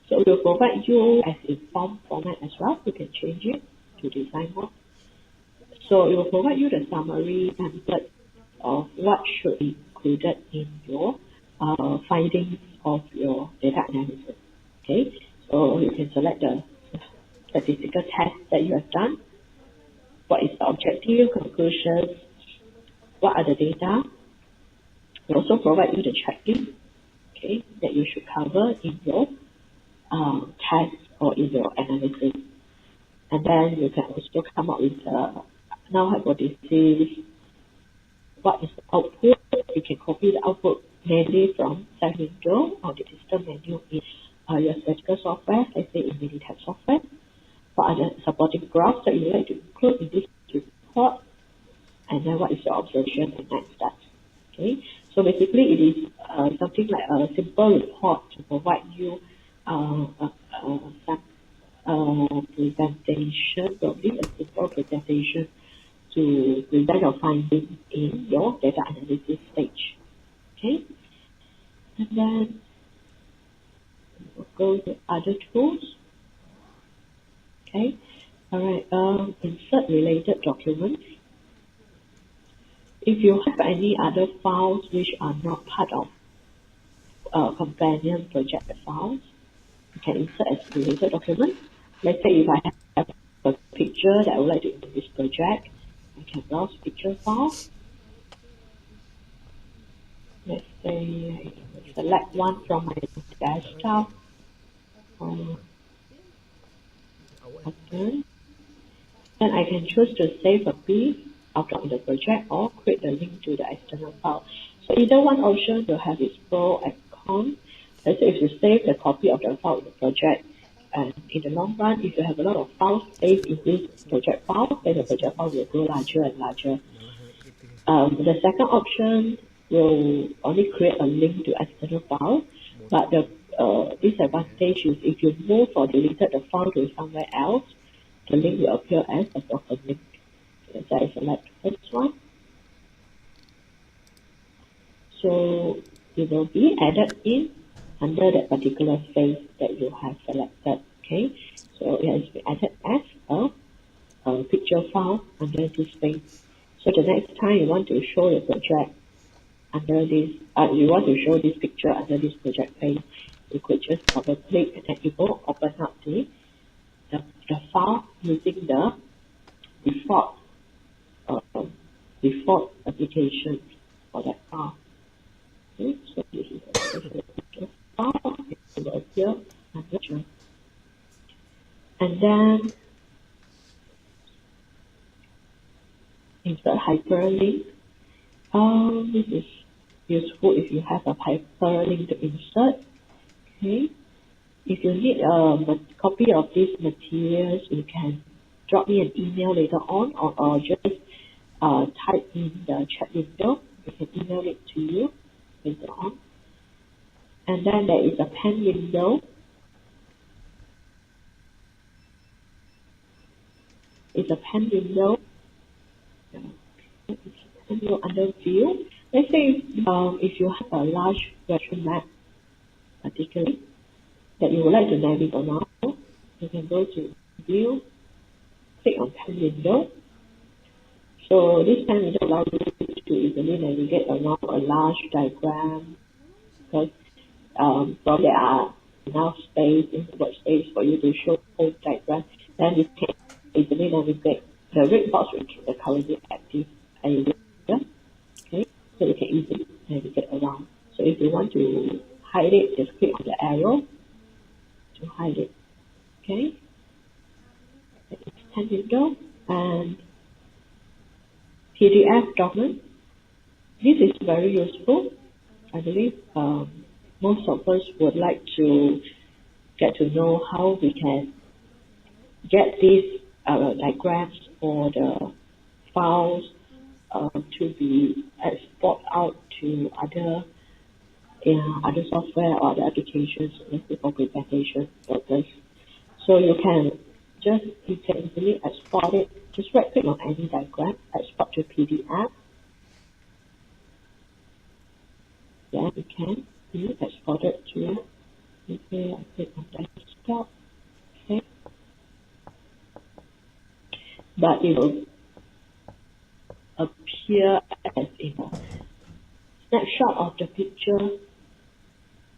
So we'll provide you as in form format as well. You can change it to design mode. So it will provide you the summary template of what should be included in your findings of your data analysis. Okay, so you can select the statistical test that you have done. What is the objective, conclusions, what are the data. We also provide you the checklist, okay, that you should cover in your test or in your analysis. And then you can also come up with a null hypothesis. What is the output? You can copy the output mainly from side window or the system menu in your statistical software, let's say in Minitab software. What are the supporting graphs that you would like to include in this report? And then what is your observation and next steps? Okay, so basically it is something like a simple report to provide you some presentation, probably a simple presentation to present your findings in your data analysis stage. Okay, and then we'll go to other tools. Okay, all right. Insert related documents. If you have any other files which are not part of companion project files, you can insert as related document. Let's say if I have a picture that I would like to include this project, I can browse picture file. Let's say I select one from my desktop. Okay. Then I can choose to save a piece out of the project or create the link to the external file. So either one option will have its pro and con. Let's say if you save the copy of the file in the project, and in the long run, if you have a lot of files saved in this project file, then the project file will grow larger and larger. The second option will only create a link to external file, but the disadvantage is if you move or deleted the file to somewhere else, the link will appear as a broken link. So I select the first one. So it will be added in under that particular space that you have selected. Okay, so it has been added as a picture file under this space. So the next time you want to show your project under this, you want to show this picture under this project page, you could just double click and then it will open up the file using the default default application for that file. Okay, so this is a picture file. It will appear under. And then insert hyperlink. This is useful if you have a hyperlink to insert. Okay. If you need a copy of these materials, you can drop me an email later on, or just type in the chat window. We can email it to you later on. And then there is a pen window. It's a pen window. It's a pen window under view. Let's say if you have a large virtual map, particularly, that you would like to navigate around, you can go to view, click on pen window. So this pen window allows you to easily navigate around a large diagram, because probably there are enough space in the workspace for you to show whole diagram. Then you can easily navigate the red box which is the currently active area. Okay, so you can easily navigate around. So if you want to hide it, just click on the arrow to hide it. Okay, it's pen window and PDF document. This is very useful. I believe most of us would like to get to know how we can get these diagrams or the files to be exported out to other software or other applications for presentation purpose. So you can easily export it. Just right click on any diagram, export to PDF. Yeah, you can export it to, okay, I click on it will appear as in a snapshot of the picture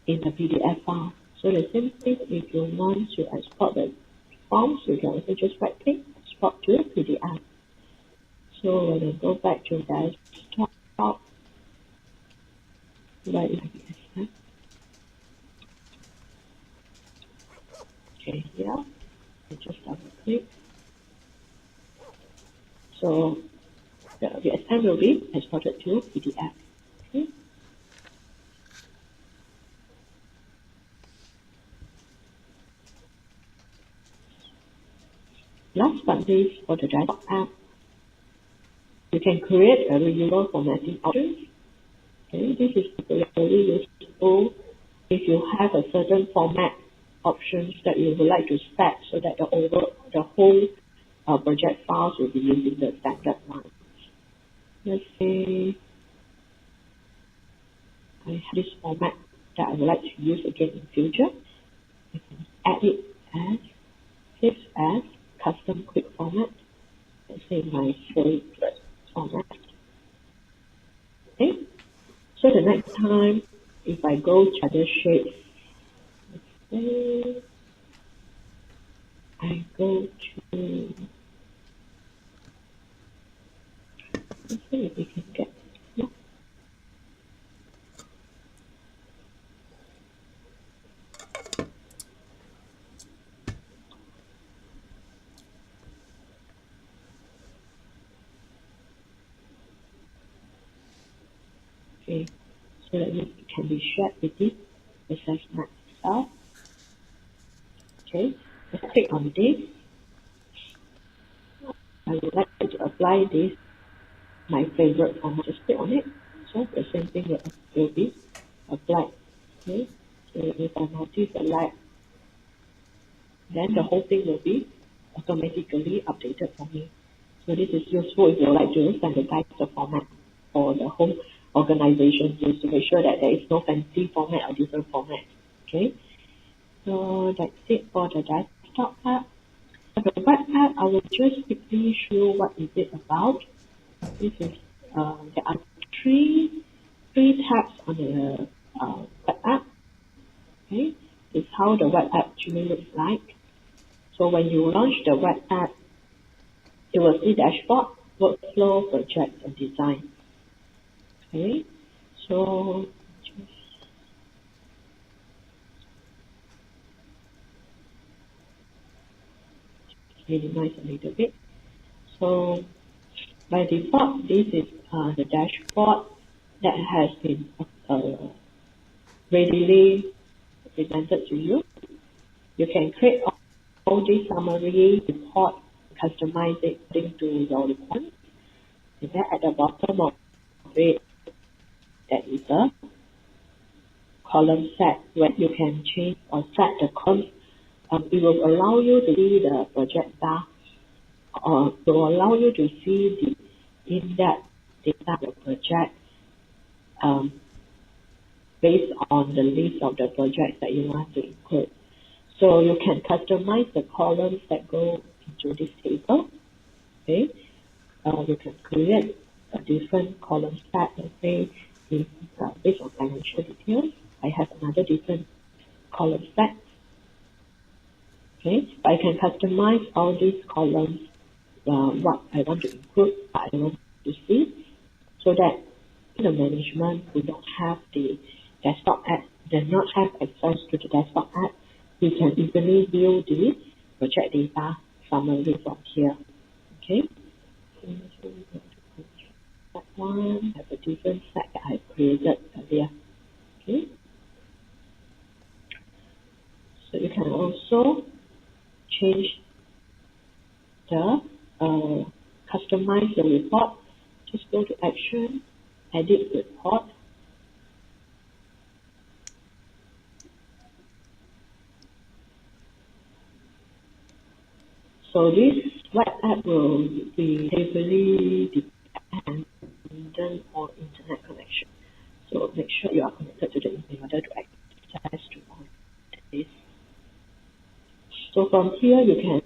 in the PDF file. So the same thing, if you want to export the forms, you can also just right click, export to PDF. So when I go back to desktop, right like this. Okay, here, I just double click. So the VSM will be exported to PDF. Okay. Last but not least, for the desktop app, you can create a regular formatting option. Okay, this is particularly useful if you have a certain format options that you would like to set so that the whole project files will be using the standard one. Let's say I have this format that I would like to use again in future. I can add it as save as custom quick format. Let's say my favorite format. Okay. So the next time, if I go to other shapes, let's say I go to, let's see if we can get, yeah. Okay, so that it can be shared within the assessment itself. Okay, let's click on this. I would like to apply this, my favorite format. Just click on it. So the same thing will be applied. Okay, so if I notice a light, then the whole thing will be automatically updated for me. So this is useful if you like to standardize the format for the whole organization, just to make sure that there is no fancy format or different format. Okay, so that's it for the desktop app. For the web app, I will just quickly show what is it about. This is there are three tabs on the web app. Okay, this is how the web app actually looks like. So when you launch the web app, you will see dashboard, workflow, project, and design. Okay, so just minimize a little bit. So by default, this is the dashboard that has been readily presented to you. You can create all this summary report, customize it according to your requirements. And then at the bottom of it, there is a column set where you can change or set the columns. It will allow you to see the project bar, or it will allow you to see the in-depth data of the project based on the list of the projects that you want to include. So you can customize the columns that go into this table. Okay, you can create a different column set. Let's say if, based on financial details, I have another different column set. Okay, I can customize all these columns, what I want to include, what I want to see, so that the management who don't have the desktop app, does not have access to the desktop app, we can easily view the project data summary from here. Okay, so we go to that one, have a different set that I created earlier. Okay, so you can also change the customize the report. Just go to action, edit report. So this web app will be heavily dependent on internet connection. So make sure you are connected to the internet in order to access to all this. So from here you can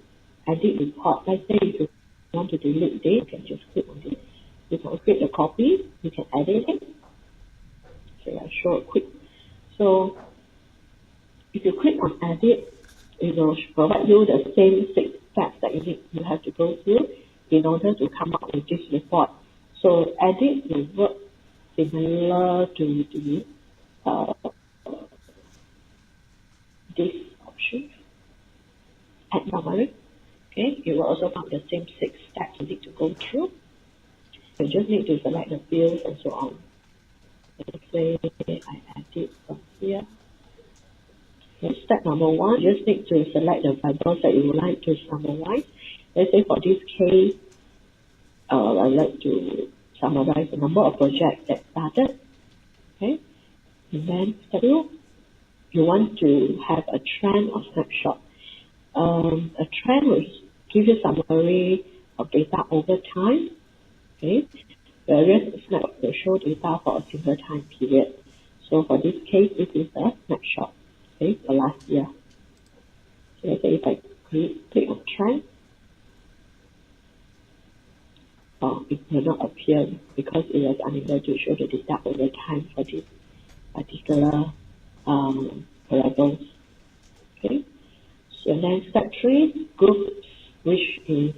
edit report. Let's say if you want to delete this, you can just click on this. You can create a copy, you can edit it. So I'll show it quick. So if you click on edit, it will provide you the same 6 steps that you have to go through in order to come up with this report. So edit will work similar to the this option, add summary. Okay, you will also find the same 6 steps you need to go through. You just need to select the fields and so on. Let's say I edit from here. So step number 1, you just need to select the variables that you would like to summarize. Let's say for this case, I'd like to summarize the number of projects that started. Okay, and then step 2, you want to have a trend or snapshot. A trend will give you summary of data over time. Okay, whereas a snapshot will show data for a single time period. So for this case, this is a snapshot. Okay, for last year. So let's say if I click on trend, it will not appear because it was unable to show the data over time for this particular variables. Okay. So then step 3, groups, which is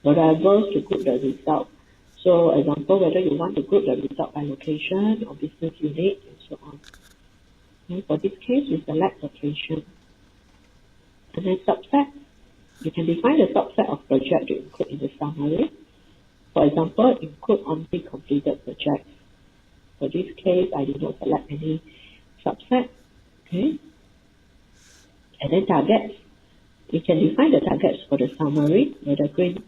variables to group the result. So example, whether you want to group the result by location or business unit and so on. Okay. For this case, we select location. And then subset, you can define the subset of project to include in the summary. For example, include only completed projects. For this case, I did not select any subset. Okay. And then targets. You can define the targets for the summary, whether green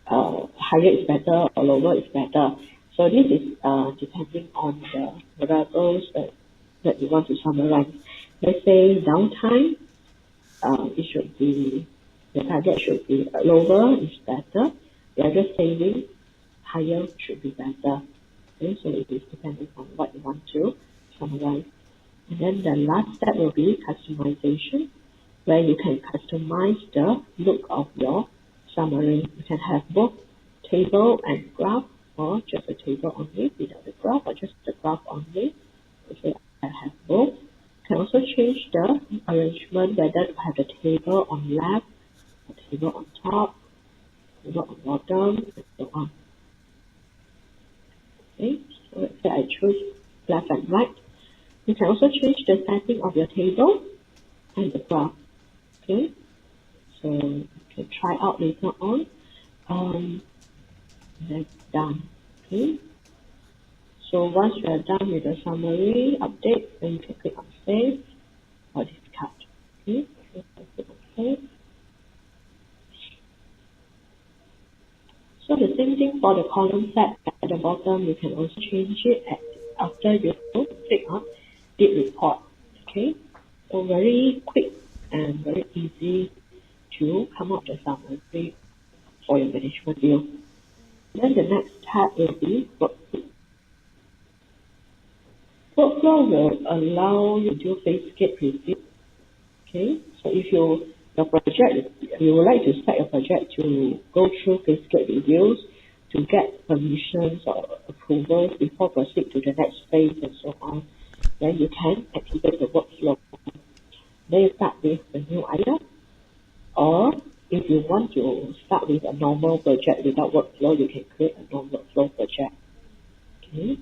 higher is better or lower is better. So this is depending on the variables that you want to summarize. Let's say downtime, it should be, the target should be lower is better, whether saving higher should be better. Okay, so it is depending on what you want to summarize. And then the last step will be customization, where you can customize the look of your summary. You can have both table and graph, or just a table only without the graph, or just the graph only. Okay, I have both. You can also change the arrangement, whether to have the table on left, or table on top, table on bottom, and so on. Okay, so let's say I choose left and right. You can also change the setting of your table and the graph. Okay, so you can try out later on. Then done. Okay, so once you are done with the summary update, then you can click on save or discard. Okay, so click on save. So the same thing for the column set at the bottom, you can also change it after you click on did report. Okay, so very quick and very easy to come up with a summary for your management view. Then the next tab will be workflow. Workflow will allow you to do phase gate review. Okay, so if your project, you would like to set your project to go through phase gate reviews to get permissions or approvals before proceed to the next phase and so on, then you can activate the workflow. Then you start with a new item, or if you want to start with a normal project without workflow, you can create a non-workflow project. Okay.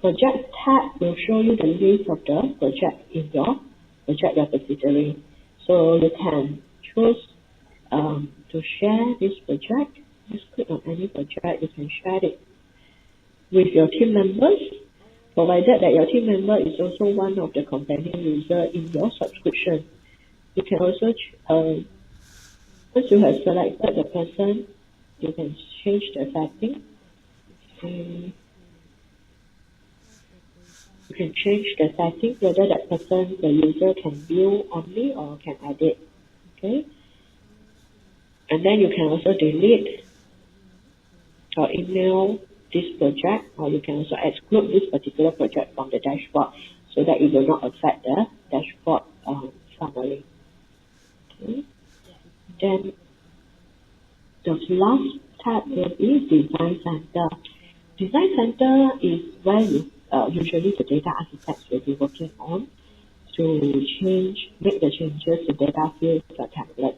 Project tab will show you the list of the projects in your project repository. So you can choose to share this project. Just click on any project. You can share it with your team members, provided that your team member is also one of the companion users in your subscription. You can also, once you have selected the person, you can change the setting. You can change the setting, whether that person, the user, can view only or can edit. Okay, and then you can also delete or email this project, or you can also exclude this particular project from the dashboard so that it will not affect the dashboard summary. Okay. Then last tab will be Design Center. Design Center is where usually the data architects will be working on to make the changes to data fields or templates.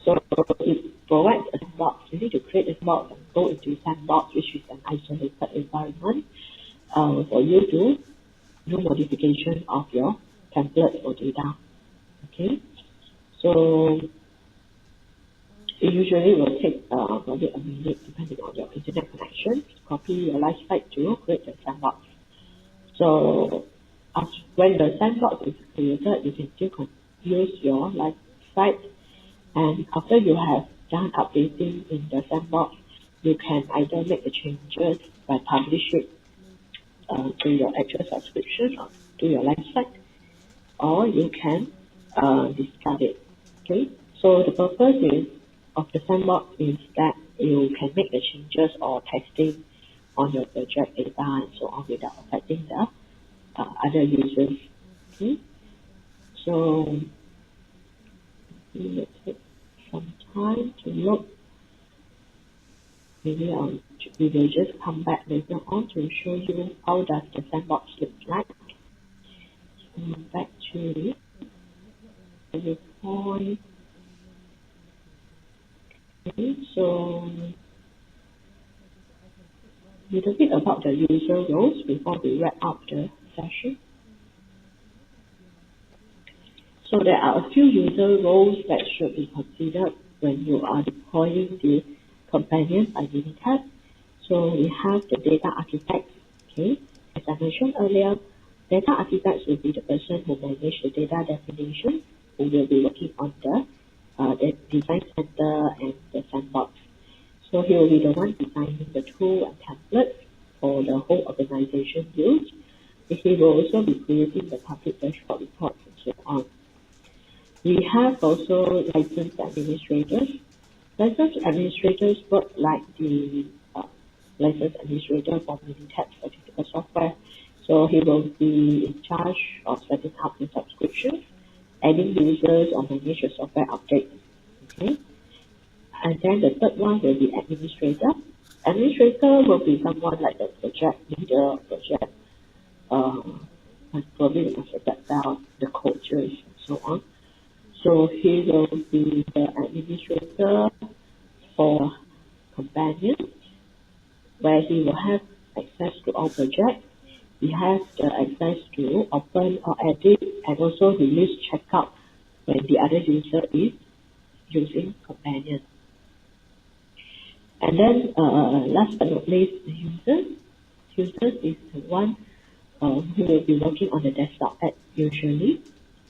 So it provides a sandbox. You need to create a sandbox and go into sandbox, which is an isolated environment for you to do modification of your template or data. Okay, so it usually will take probably a minute depending on your internet connection to copy your live site to create the sandbox. So when the sandbox is created, you can still use your live site, and after you have done updating in the sandbox, you can either make the changes by publish it to your actual subscription or to your live site, or you can discard it. Okay, so the purpose of the sandbox is that you can make the changes or testing on your project data and so on without affecting the other users. Okay, so it will take some time to load. Maybe we will just come back later on to show you how does the sandbox look like. Back to the point. Okay, so a little bit about the user roles before we wrap up the session. So there are a few user roles that should be considered when you are deploying the companion by Minitab. So we have the data architects. Okay, as I mentioned earlier, data architects will be the person who manages the data definition, who will be working on the design center and the sandbox. So he will be the one designing the tool and templates for the whole organization use. He will also be creating the public dashboard reports and so on. We have also licensed administrators. Licensed administrators work like the licensed administrator for Minitab particular software. So he will be in charge of setting up the subscriptions, adding users, or manage the software updates. Okay. And then the third one will be administrator. Administrator will be someone like the project leader, project probably the master down, the coaches, and so on. So he will be the administrator for companion, where he will have access to all projects. He has the access to open or edit and also release checkout when the other user is using companion. And then last but not least, the users. Users is the one who will be working on the desktop app usually.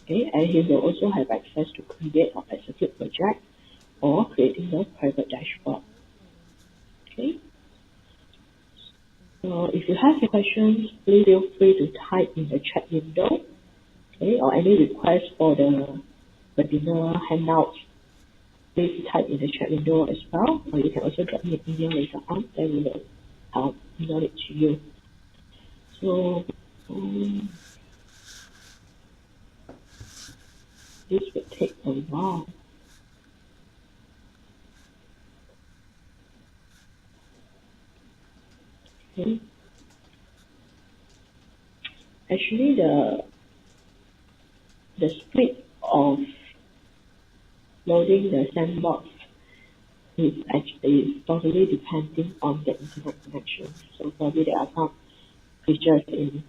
Okay, and he will also have access to create or execute projects or creating the private dashboard. Okay. So if you have any questions, please feel free to type in the chat window. Okay, or any requests for the webinar handouts, please type in the chat window as well. Or you can also drop me an email later on, then we will email it to you. So this will take a while. Okay. Actually, the speed of loading the sandbox is actually totally depending on the internet connection. So probably there are some features in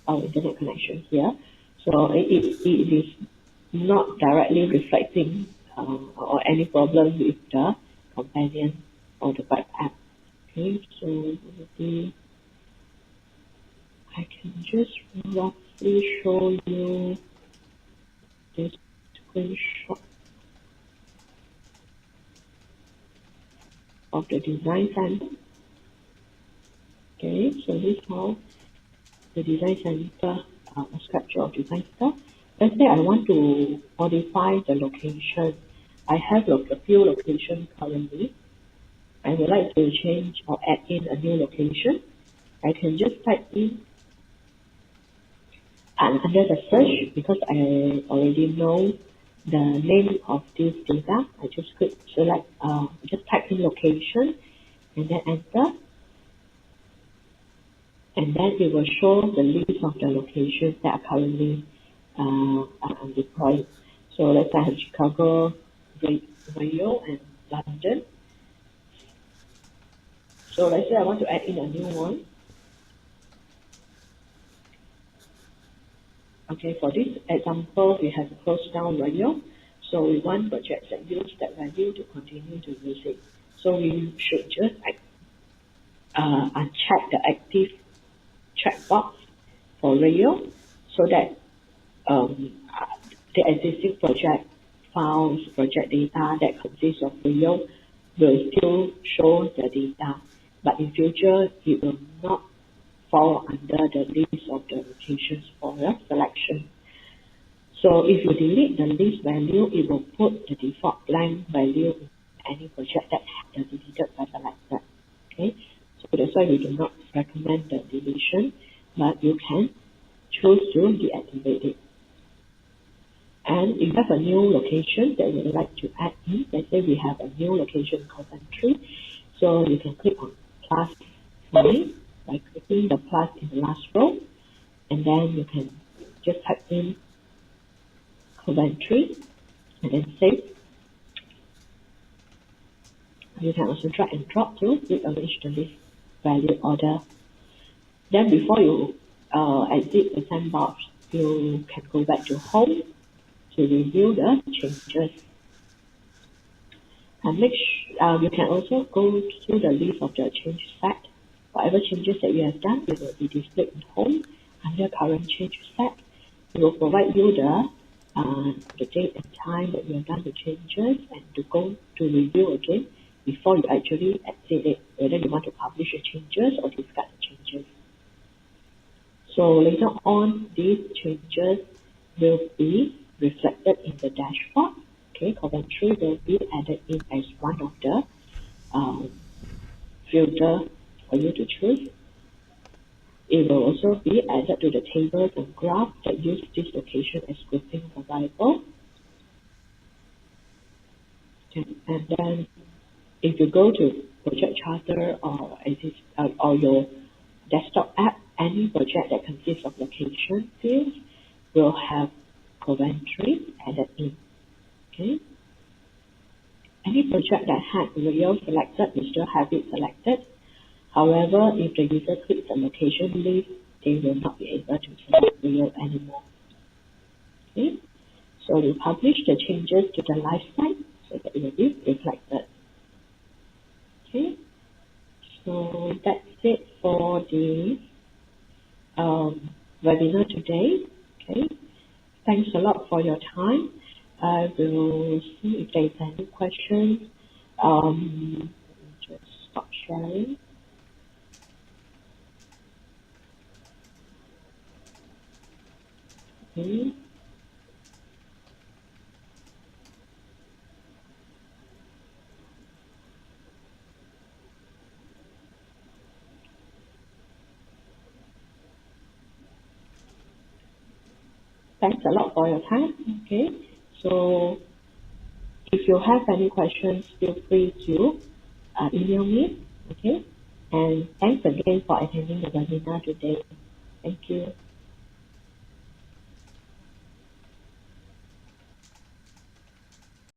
our internet connection here. So it is not directly reflecting or any problem with the companion or the web app. Okay, so maybe I can just roughly show you this screenshot of the design center. Okay, so this is how the design center, a structure of design center. Let's say I want to modify the location. I have a few locations currently. I would like to change or add in a new location. I can just type in and under the search, because I already know the name of this data. I just click select, just type in location and then enter. And then it will show the list of the locations that are currently deployed. So let's say I have Chicago, Rio, and London. So let's say I want to add in a new one. Okay, for this example, we have closed down Rio. So we want projects that use that value to continue to use it. So we should just uncheck the active checkbox for Rio so that the existing project files, project data that consists of Rio will still show the data, but in future it will not fall under the list of the locations for your selection. So if you delete the list value, it will put the default blank value in any project that has the deleted by selected. Okay, so that's why we do not recommend the deletion, but you can choose to deactivate it. And if you have a new location that you would like to add in, let's say we have a new location Coventry, so you can click on plus sign by clicking the plus in the last row, and then you can just type in Coventry and then save. You can also drag and drop to rearrange the list value order. Then before you exit the sandbox, you can go back to home to review the changes. And you can also go through the list of the change set. Whatever changes that you have done, it will be displayed in home under current change set. It will provide you the date and time that you have done the changes and to go to review again before you actually exit it, whether you want to publish the changes or discard the changes. So later on, these changes will be reflected in the dashboard. Okay, Coventry will be added in as one of the filter for you to choose. It will also be added to the tables and graphs that use this location as grouping variable. And then if you go to Project Charter or your desktop app, any project that consists of location fields will have Coventry added in. Okay. Any project that had Rio selected will still have it selected. However, if the user clicks the location list, they will not be able to select Rio anymore. Okay. So we publish the changes to the live site so that it will be reflected. Okay. So that's it for the webinar today. Okay. Thanks a lot for your time. I will see if there is any questions. Just stop sharing. Okay. Thanks a lot for your time. Okay. So if you have any questions, feel free to email me. Okay. And thanks again for attending the webinar today. Thank you.